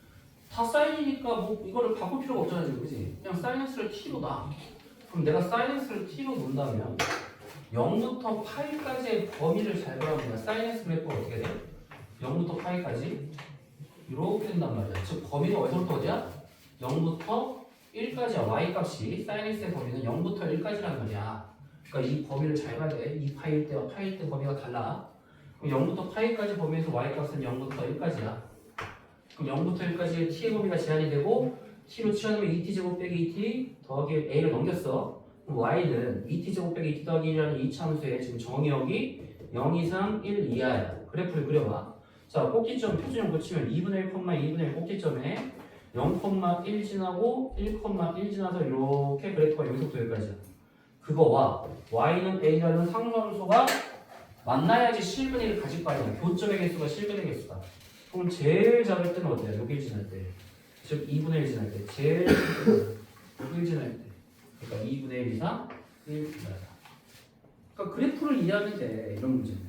다 사인이니까 뭐 이거를 바꿀 필요가 없잖아 지금, 그치? 그냥 사인X를 t로 놔. 그럼 내가 사인X를 t로 놓는다면 0부터 파이까지의 범위를 잘 보라면 내가 사인X 그래프가 어떻게 돼? 0부터 파이까지 이렇게 된단 말이야. 즉 범위가 어디서부터 어디야? 0부터 1까지야. y값이 사인X의 범위는 0부터 1까지란 말이야. 그러니까 이 범위를 잘 봐야 돼. 2파일 때와 파일 때 범위가 달라. 그럼 0부터 파이까지 범위에서 y값은 0부터 1까지야. 그럼 0부터 1까지의 t의 범위가 제한이 되고 t로 치환하면 2t제곱 빼기 2t 더하기 a를 넘겼어. 그럼 y는 2t제곱 빼기 2t 더하기 1이라는 이 참수의 지금 정의역이 0 이상 1 이하야. 그래프를 그려봐. 자, 꼭지점 표준형 고치면 2분의 1, 2분의 1 꼭지점에 0,1 지나고 1,1 지나서 이렇게 그래프가 여기서부터 여기까지야. 그거와 y는 a라는 상수함수가 만나야지 실근을 가질 거 아니야. 교점의 개수가 실근의 개수다. 그럼 제일 작을 때는 어때요? 여길 지날 때. 즉 2분의 1 지날 때. 제일 여길 지날 때. 그러니까 2분의 1 이상 1 이하다. 그러니까 그래프를 이해하면 돼. 이런 문제는.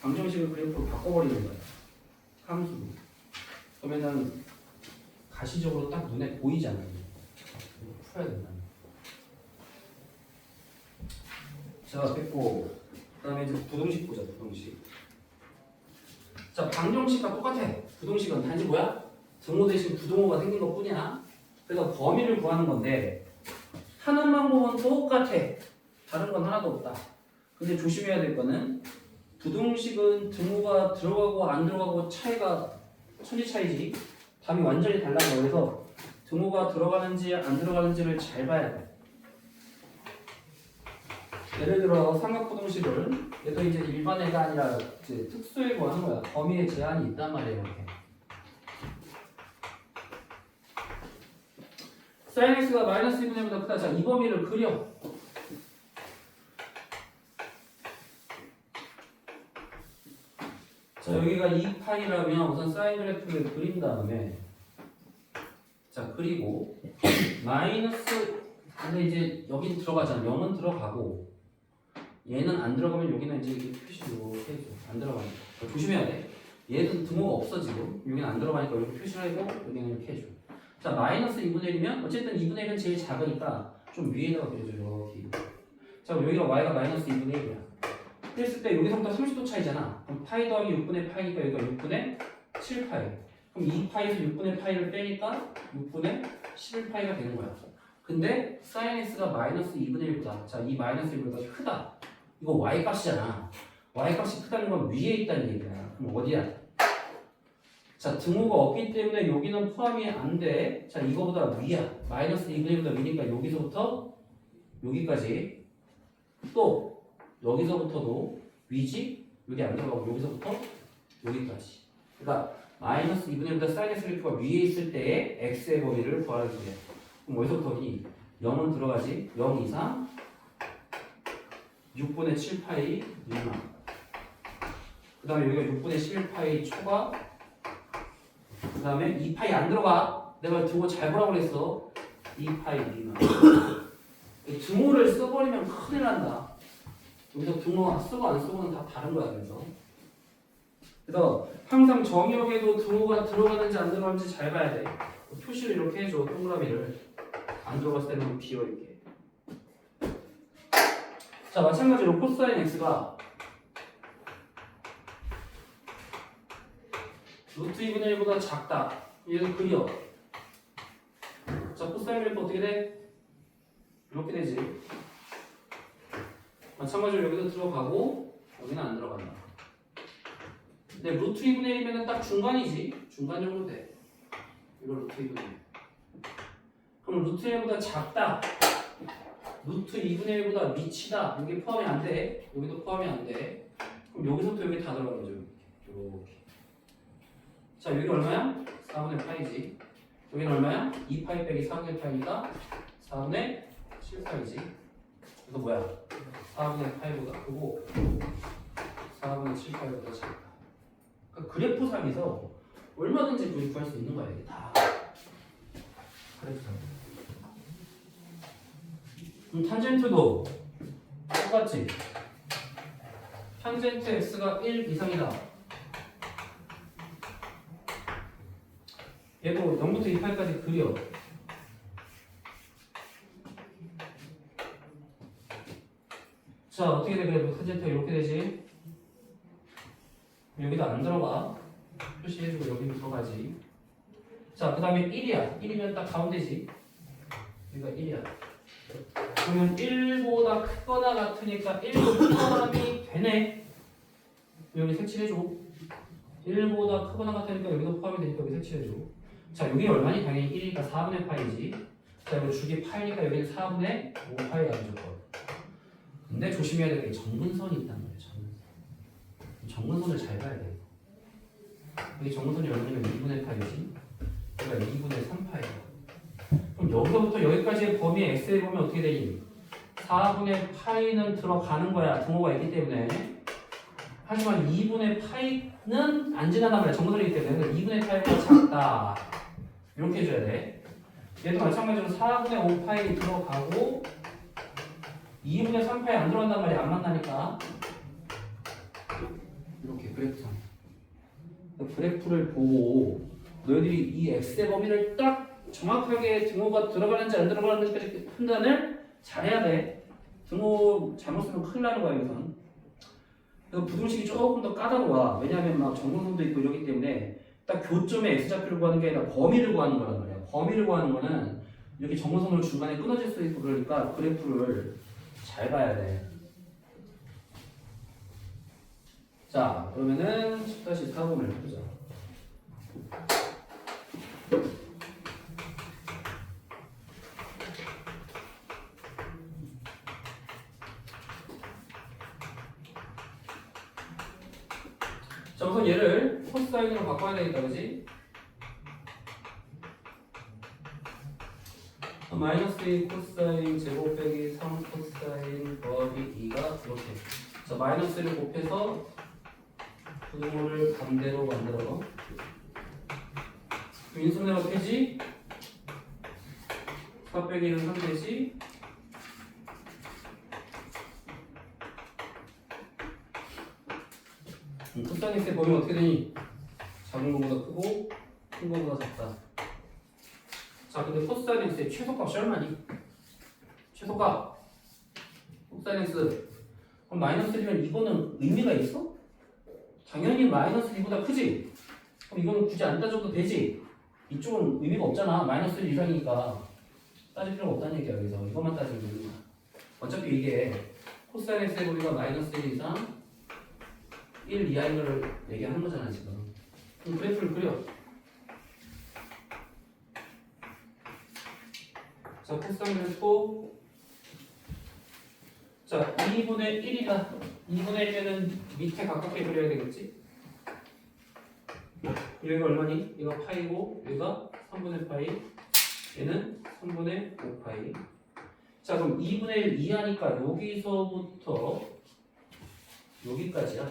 방정식을 그래프로 바꿔버리는 거야. 함수로. 그러면은 가시적으로 딱 눈에 보이잖아요. 이거 풀어야 된다. 자, 됐고. 그 다음에 이제 부동식 보자, 부동식. 자, 방정식과 똑같아. 부동식은 단지 뭐야? 등호 대신 부동호가 생긴 것 뿐이야. 그래서 범위를 구하는 건데, 하는 방법은 똑같아. 다른 건 하나도 없다. 근데 조심해야 될 거는, 부동식은 등호가 들어가고 안 들어가고 차이가 천지 차이지. 답이 완전히 달라요. 그래서 등호가 들어가는지 안 들어가는지를 잘 봐야 돼. 예를 들어 삼각부동식을 얘도 이제 일반애가 아니라 이제 특수일고 하는 거야. 범위에 제한이 있단 말이에요. 이렇게. sin x가 마이너스 2분의 1보다 크다. 자, 이 범위를 그려. 자, 여기가 2파이라면 우선 사인 그래프를 그린 다음에 자, 그리고 마이너스 근데 이제 여긴 들어가잖아. 0은 들어가고 얘는 안 들어가면 여기는 이제 이렇게 표시를 이렇게 해줘. 안 들어가니까. 조심해야 돼. 얘는 등호가 없어 지금. 여기는 안 들어가니까 이렇게 표시를 하고 여기는 이렇게 해줘. 자, 마이너스 2분의 1이면 어쨌든 2분의 1은 제일 작으니까 좀 위에다가 그려줘. 이렇게. 자, 그럼 여기가 y가 마이너스 2분의 1이야. 그랬을 때 여기서부터 30도 차이잖아. 그럼 파이 더하기 6분의 파이니까 여기가 6분의 7파이. 그럼 2파이에서 6분의 파이를 빼니까 6분의 11파이가 되는 거야. 근데 sin x가 마이너스 2분의 1보다 자, 이 마이너스 1보다 크다. 이거 y 값이잖아. y 값이 크다는 건 위에 있다는 얘기야. 그럼 어디야? 자, 등호가 없기 때문에 여기는 포함이 안 돼. 자, 이거보다 위야. 마이너스 2분의 1보다 위니까 여기서부터 여기까지. 또 여기서부터도 위지? 여기 안 들어가고 여기서부터 여기까지. 그러니까 마이너스 2분의 1보다 sin x 그래프가 위에 있을 때의 x의 범위를 구하라는 거야. 그럼 어디서부터 어디? 0은 들어가지. 0 이상 6분의 7파이 미만. 그 다음에 여기가 6분의 11파이 초과. 그 다음에 2파이 안 들어가. 내가 등호 잘 보라고 그랬어. 2파이 미만. 등호를 써버리면 큰일 난다. 여기서 등호 쓰고 안 쓰고는 다 다른 거야. 그래서 항상 정의역에도 등호가 들어가는지 안 들어가는지 잘 봐야 돼. 표시를 이렇게 해줘. 동그라미를. 안 들어갔을 때는 비워 이렇게. 자, 마찬가지로 코사인 x가 루트 2분의 1보다 작다. 얘를 그려. 자, 코사인 그래프 어떻게 돼? 이렇게 되지. 마찬가지로 여기도 들어가고 여기는 안 들어간다. 근데 루트 2분의 1이면 딱 중간이지. 중간 정도 돼. 이거 루트 2분의 1. 그럼 루트 1보다 작다. 루트 2분의 1보다 미치다. 여기 포함이 안 돼. 여기도 포함이 안 돼. 그럼 여기서부터 여기 다 들어가는 거죠. 이렇게. 자, 여기 얼마야? 4분의 파이지. 여기는 얼마야? 2파이 빼기 4분의 파이니까 4분의 7파이지. 그래서 뭐야? 4분의 파이보다 크고 4분의 7파이보다 작다. 그러니까 그래프상에서 얼마든지 구할 수 있는 거야. 이게 다. 그래프상. 탄젠트도 똑같지. 탄젠트 x가 1 이상이다. 얘도 0부터 2파이까지 그려. 자, 어떻게 돼? 그래도 탄젠트가 이렇게 되지. 여기도 안 들어가. 표시해주고 여기 들어가지. 자, 그 다음에 1이야. 1이면 딱 가운데지. 여기가 1이야. 그러면 1보다 크거나 같으니까 1도 포함이 되네. 여기 색칠해줘. 1보다 크거나 같으니까 여기도 포함이 되니까 여기 색칠해줘. 자, 여기 얼마니? 당연히 1이니까 4분의 파이지. 자, 여기 주기 파이니까 여기는 4분의 5파이가 무조건. 근데 조심해야 될 게 정근선이 있단 말이야. 정근선을 잘 봐야 돼. 여기 정근선이 얼마냐면 2분의 파이지. 그러니까 2분의 3파이야. 그럼 여기서부터 여기까지의 범위 x에 보면 어떻게 되니? 4분의 파이는 들어가는 거야. 등호가 있기 때문에. 하지만 2분의 파이는 안 지나단 말이야. 정근선이기 때문에. 그래서 2분의 파이가 작다. 이렇게 해줘야 돼. 얘도 마찬가지로 4분의 5파이 들어가고 2분의 3파이 안 들어간단 말이야. 안 만나니까. 이렇게 그래프상. 그래프를 보고 너희들이 이 x의 범위를 딱 정확하게 등호가 들어가는지 안 들어가는지까지 판단을 잘해야 돼. 등호 잘못 쓰면 큰일 나는 거야, 여기서는. 그래서 부등식이 조금 더 까다로워. 왜냐하면 막 정근선도 있고 이러기 때문에 딱 교점에 x좌표를 구하는 게 아니라 범위를 구하는 거란 말이야. 범위를 구하는 거는 이렇게 정근선으로 중간에 끊어질 수 있고 그러니까 그래프를 잘 봐야 돼. 자, 그러면은 10-4번을 해보자. 자, 우선 얘를 코사인으로 바꿔야 되겠다, 그지? 마이너스 2 코사인 제곱 빼기 3 코사인 더하기 2가 이렇게. 자, 마이너스를 곱해서 부등호를 반대로 만들어. 인수분해가 어떻게 되지? 4 빼기는 3 되지? 코사인 x의 범위가 어떻게 되니? 작은 거보다 크고 큰 거보다 작다. 자, 근데 코사인 x의 최소값이 얼마니? 최소값 코사인 x 그럼 마이너스 1이면 이거는 의미가 있어? 당연히 마이너스 2보다 크지? 그럼 이거는 굳이 안 따져도 되지? 이쪽은 의미가 없잖아. 마이너스 1 이상이니까 따질 필요가 없다는 얘기야. 여기서 이것만 따지면 되는 거야. 어차피 이게 코사인 x의 범위가 마이너스 1 이상 1 이하인 걸 얘기하는 거잖아 지금. 그럼 그래프를 그려. 자, 코사인 그래프. 자, 2분의 1이다. 2분의 1이면 밑에 가깝게 그려야 되겠지? 여기가 얼마니? 이거 파이고 여기가 3분의 파이. 얘는 3분의 5파이. 자, 그럼 2분의 1 이하니까 여기서부터 여기까지야.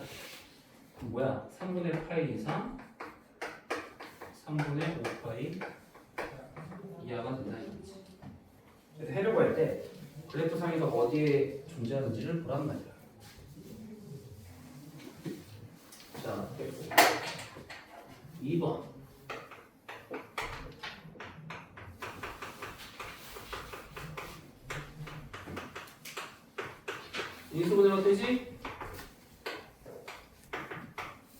뭐야? 3분의 파이 이상 3분의 5파이 이하가 된다 이거지. 그래서 해려고 할 때 그래프상에서 어디에 존재하는지를 보란 말이야. 자, 2번. 인수분해가 되지?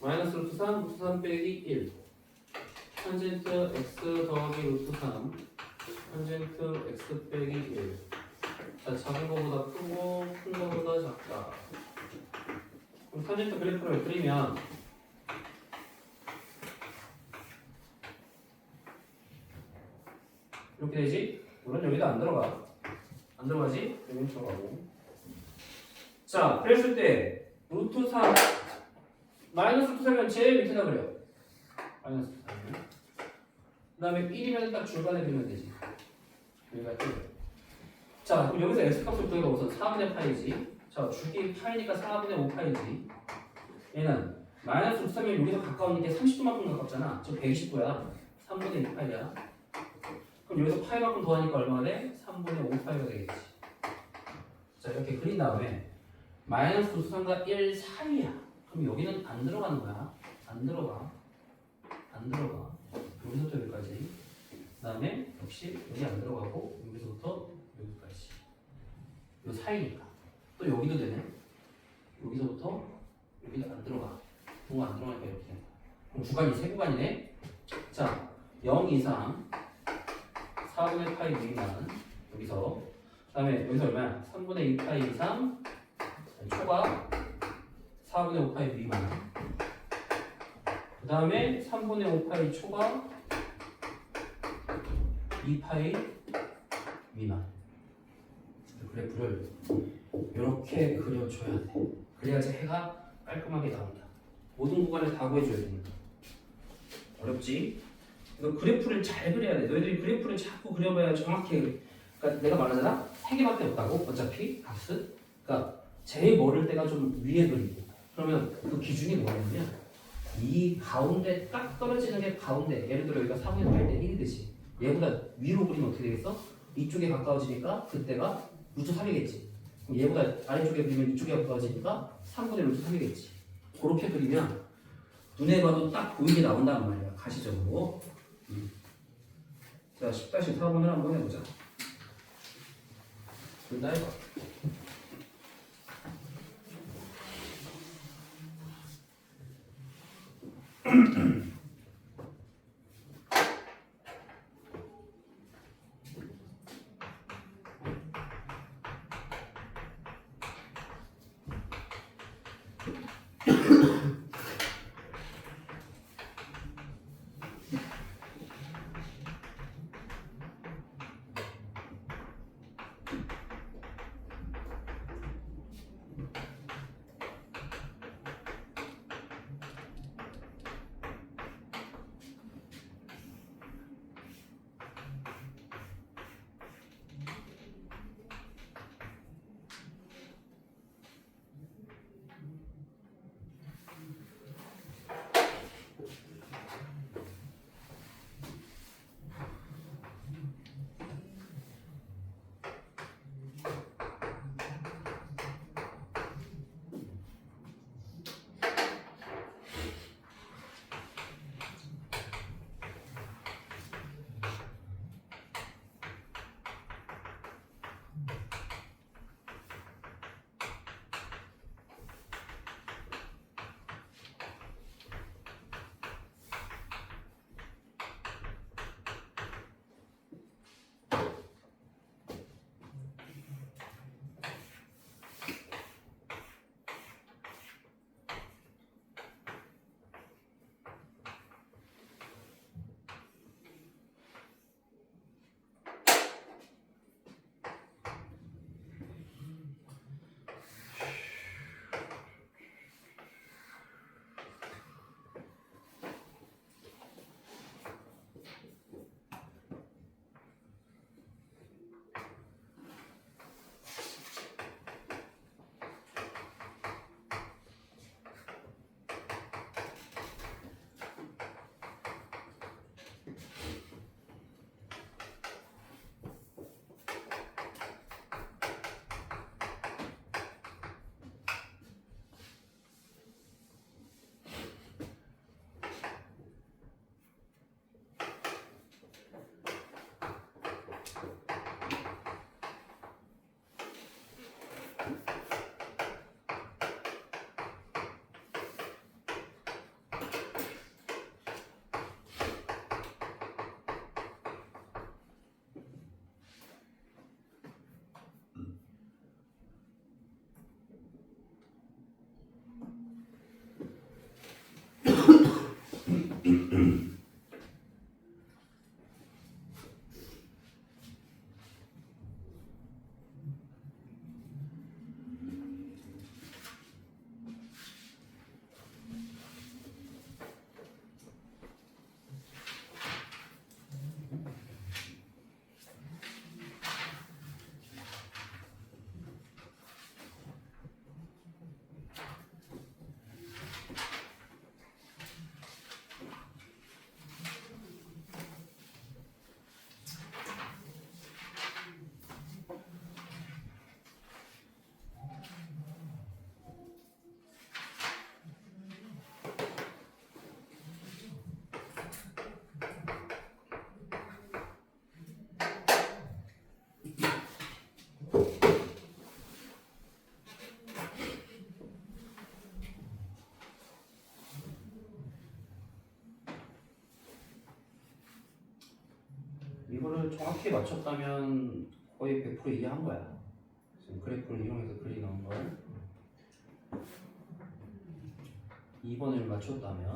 마이너스 루트 3, 루트 3 빼기 1. 탄젠트 x 더하기 루트 3. 탄젠트 x 빼기 1. 자, 작은 거보다 크고 큰 거보다 작다. 그럼 탄젠트 그래프를 그리면 이렇게 되지? 물론 여기도 안 들어가. 안 들어가지? 여기 들어가고. 자, 그랬을 때 루트 3 마이너스 루트 3면 제일 밑에다 그려. 마이너스 루트 3면. 그 다음에 1이면 딱 중간에 그리면 되지. 여기가 1. 자, 그럼 여기서 x값을 구해봐. 우선 4분의 파이지. 자, 주기 파이니까 4분의 5 파이지. 얘는 마이너스 루트 3이면 여기서 가까우니까 30도만큼 가깝잖아. 저 129야. 3분의 2 파이야. 그럼 여기서 파이만큼 더하니까 얼마가 돼? 3분의 5 파이가 되겠지. 자, 이렇게 그린 다음에 마이너스 루트 3과 1 사이야. 그럼 여기는 안 들어가는 거야. 안 들어가. 안 들어가. 여기서부터 여기까지. 그 다음에 역시 여기 안 들어가고 여기서부터 여기까지. 요 사이니까. 또 여기도 되네. 여기서부터 여기도 안 들어가. 동호 안 들어가니까 이렇게 된다. 그럼 구간이 세 구간이네. 자, 0 이상 4분의 파이 미만 여기서. 그 다음에 여기서 얼마야? 3분의 2 파이 이상 초과 4분의 5 파이 미만. 그 다음에 3분의 5 파이 초과 2 파이 미만. 그래프를 이렇게 그려줘야 돼. 그래야지 해가 깔끔하게 나온다. 모든 구간을 다 구해줘야 되니까. 어렵지? 이거 그래프를 잘 그려야 돼. 너희들이 그래프를 자꾸 그려봐야 정확히. 그러니까 내가 말하잖아. 세 개밖에 없다고. 어차피 값은. 그러니까 제일 멀을 때가 좀 위에 그리고. 그러면 그 기준이 뭐냐면 이 가운데 딱 떨어지는 게 가운데. 예를 들어 여기가 4분의 8대 1이듯이. 얘보다 위로 그리면 어떻게 되겠어? 이쪽에 가까워지니까 그때가 루트 3이겠지. 그럼 얘보다 아래쪽에 그리면 이쪽에 가까워지니까 3분의 루트 3이겠지. 그렇게 그리면 눈에 봐도 딱 보이게 나온다는 말이야. 가시적으로. 자, 10-4번을 한번 해보자. 둘 다 해봐. 이거를 정확히 맞췄다면 거의 100% 이해한 거야. 지금 그래프를 이용해서 그리 나온 걸 2번을 맞췄다면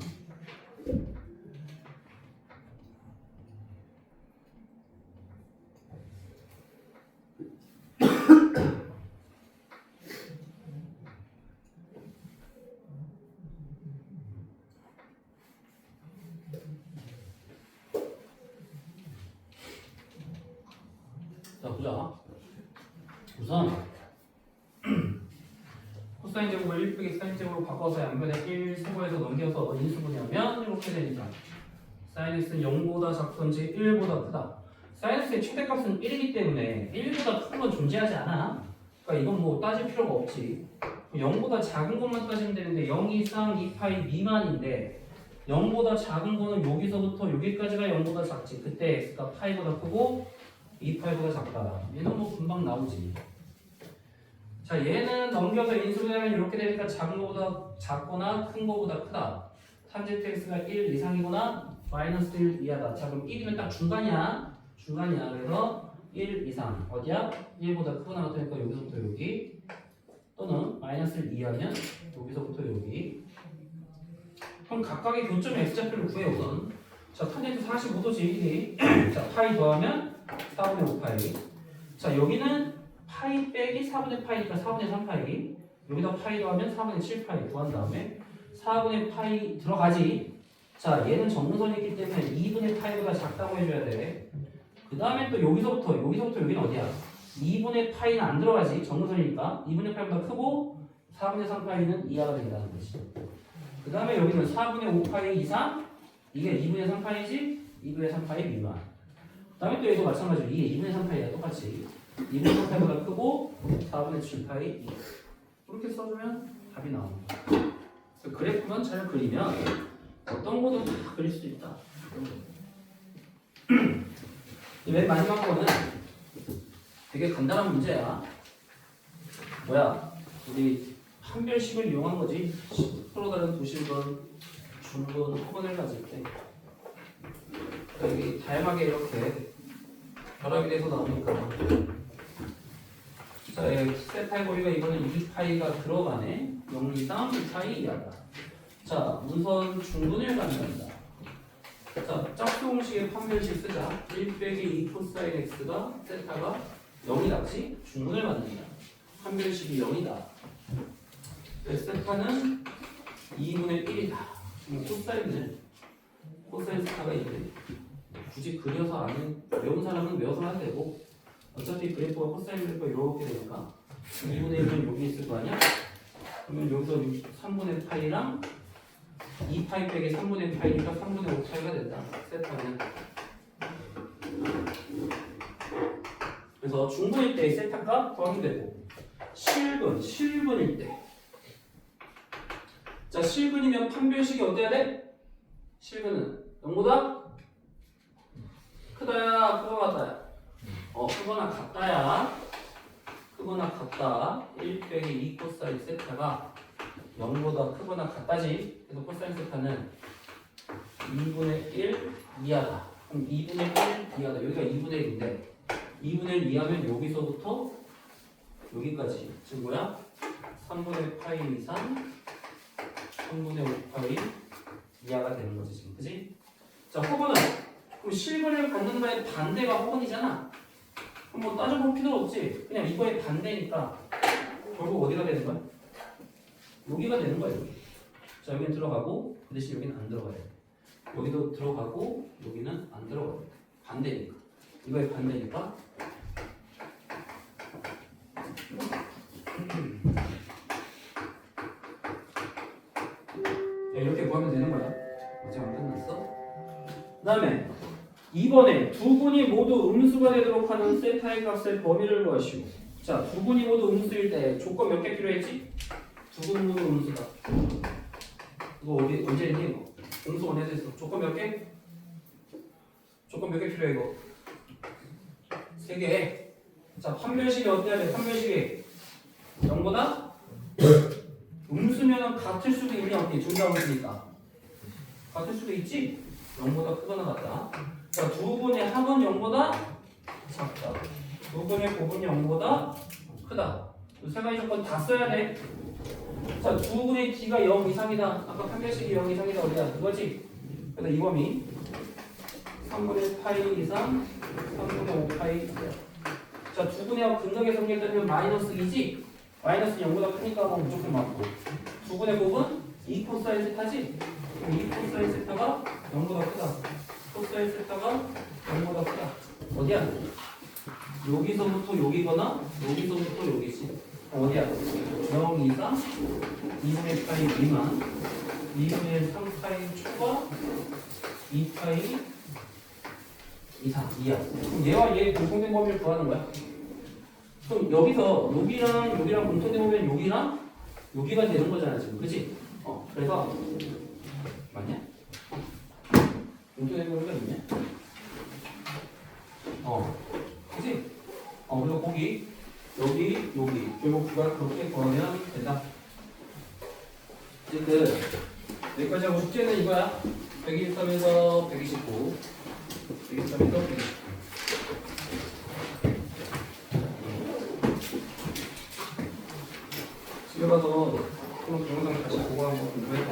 자 보자. 우선 코사인 제곱을 1 사인 제곱으로 바꿔서 양변에 1 세고해서 넘겨서 인수분해하면 이렇게 되니까 사인 x는 0보다 작던지 1보다 크다. 사인 x의 최대값은 1이기 때문에 1보다 큰 건 존재하지 않아. 그러니까 이건 뭐 따질 필요가 없지. 0보다 작은 것만 따지면 되는데 0 이상 2파이 미만인데 0보다 작은 거는 여기서부터 여기까지가 0보다 작지. 그때 x가 파이보다 크고 2파이보다 작다. 얘는 뭐 금방 나오지. 자, 얘는 넘겨서 인수분해하면 이렇게 되니까 작은 거보다 작거나 큰 거보다 크다. 탄젠트 x가 1 이상이거나 마이너스 1 이하다. 자, 그럼 1이면 딱 중간이야. 중간이야. 그래서 1 이상. 어디야? 1보다 크거나 같으니까 여기서부터 여기. 또는 마이너스 1 이하면 여기서부터 여기. 그럼 각각의 교점 x좌표를 구해 우선. 자, 탄젠트 45도지 1이. 자, 파이 더하면 4분의 5파이. 자, 여기는 파이 빼기 4분의 파이니까 4분의 3파이. 여기다 파이 더하면 4분의 7파이 구한 다음에 4분의 파이 들어가지. 자, 얘는 정근선이 있기 때문에 2분의 파이보다 작다고 해줘야 돼. 그 다음에 또 여기서부터 여기는 어디야? 2분의 파이는 안 들어가지. 정근선이니까 2분의 파이보다 크고 4분의 3파이는 이하가 된다는 거지. 그 다음에 여기는 4분의 5파이 이상. 이게 2분의 3파이지. 2분의 3파이 미만. 그 다음에 또 여기도 마찬가지로 이게 2분의 3파이야 똑같이 2분의 3파이보다 크고 4분의 7파이 이렇게 써주면 답이 나옵니다. 그래서 그래프만 잘 그리면 어떤 거든 다 그릴 수 있다. 맨 마지막 거는 되게 간단한 문제야. 뭐야? 우리 판별식을 이용한 거지. 10% 다른 부실분, 중분, 허분을 가질 때 여기 다양하게 이렇게 결합이 돼서 나오니까 자, 세타의 거리가 이거는 2파이가 들어가네. 0 이상 2파이 이하다. 자, 우선 중분을 갖는다. 자, 짝수 공식의 판별식 쓰자. 1 빼기 2 코사인 x가 세타가 0이 낫지? 중분을 갖는다. 판별식이 0이다. 세타는 2분의 1이다. 코사인 세타가 있는데 굳이 그려서 아는 외운 사람은 외워서 해도 되고 어차피 그래프가 코사인 그래프가 이렇게 되니까 2분의 1은 여기 있을 거 아니야? 그러면 여기서 3분의 파이랑 2파이 빼기 3분의 파이니까 3분의 5파이가 된다. 세타는. 그래서 중분일 때 세타가 더하면 되고 실분일 때. 자, 실분이면 판별식이 어때야 돼? 실분은 0보다 크다야, 크거나 같다야? 크거나 같다야. 크거나 같다. 1 빼기 2 코사인 세타가 0보다 크거나 같다지. 그래서 코사인 세타는 2분의 1 이하다. 그럼 2분의 1 이하다. 여기가 2분의 1인데 2분의 1 이하면 여기서부터 여기까지. 즉 뭐야? 3분의 파이 이상 3분의 5파이 이하가 되는 거지 지금. 그지? 자, 허분은 그럼 실분을 갖는 거의 반대가 허분이잖아. 그럼 뭐 따져볼 필요 없지. 그냥 이거의 반대니까 결국 어디가 되는 거야? 여기가 되는 거야. 여기. 자, 여기는 들어가고 그 대신 여기는 안 들어가야 돼. 여기도 들어가고 여기는 안 들어가야 돼. 반대니까. 이거의 반대니까 이렇게 구하면 되는 거야. 아직 안 끝났어. 그 다음에 2번에 두 분이 모두 음수가 되도록 하는 세타의 값의 범위를 구하시오. 자, 두 분이 모두 음수일 때 조건 몇 개 필요했지? 두 분 모두 음수다. 이거 언제 했니 이거? 음수 원해서 했어. 조건 몇 개? 조건 몇 개 필요해 이거? 3개. 자, 판별식이 어때야 돼? 판별식이 0보다 음수면은 같을 수도 있냐 없니? 둘 다 음수니까 같을 수도 있지? 0보다 크거나 같다. 자, 두 분의 합은 0보다 작다. 2분의 곱은 0보다 크다. 이 세 가지 조건 다 써야 돼. 자, 2분의 t가 0 이상이다. 아까 판별식이 0 이상이다. 어디야? 그거지? 그래서 이 범위 3분의 파이 이상 3분의 5파이. 자, 2분의 근각의 성질되면 마이너스 2지? 마이너스 0보다 크니까 뭐 무조건 맞고. 2분의 곱은 2 코사인 세타지? 그럼 2 코사인 세타가 0보다 크다. 코사인 세타가 0보다 크다. 어디야? 여기서부터 여기거나 여기서부터 여기지. 어디야? 0 이상 2분의 파이 미만 2분의 3파이 초과 2파이 이상 2야. 그럼 얘와 얘 공통된 범위를 구하는 거야. 그럼 여기서 여기랑 공통된 범위는 여기랑 여기가 되는 거잖아 지금. 그치? 그래서 맞냐? 공통된 범위가 있냐? 그치? 그리고 거기 여기 결국 그걸 그렇게 구하면 된다. 어쨌든 여기까지 하고 숙제는 이거야. 123에서 129 123에서 129 집에 가서 그런 동영상 다시 보고 한번 공부해봐.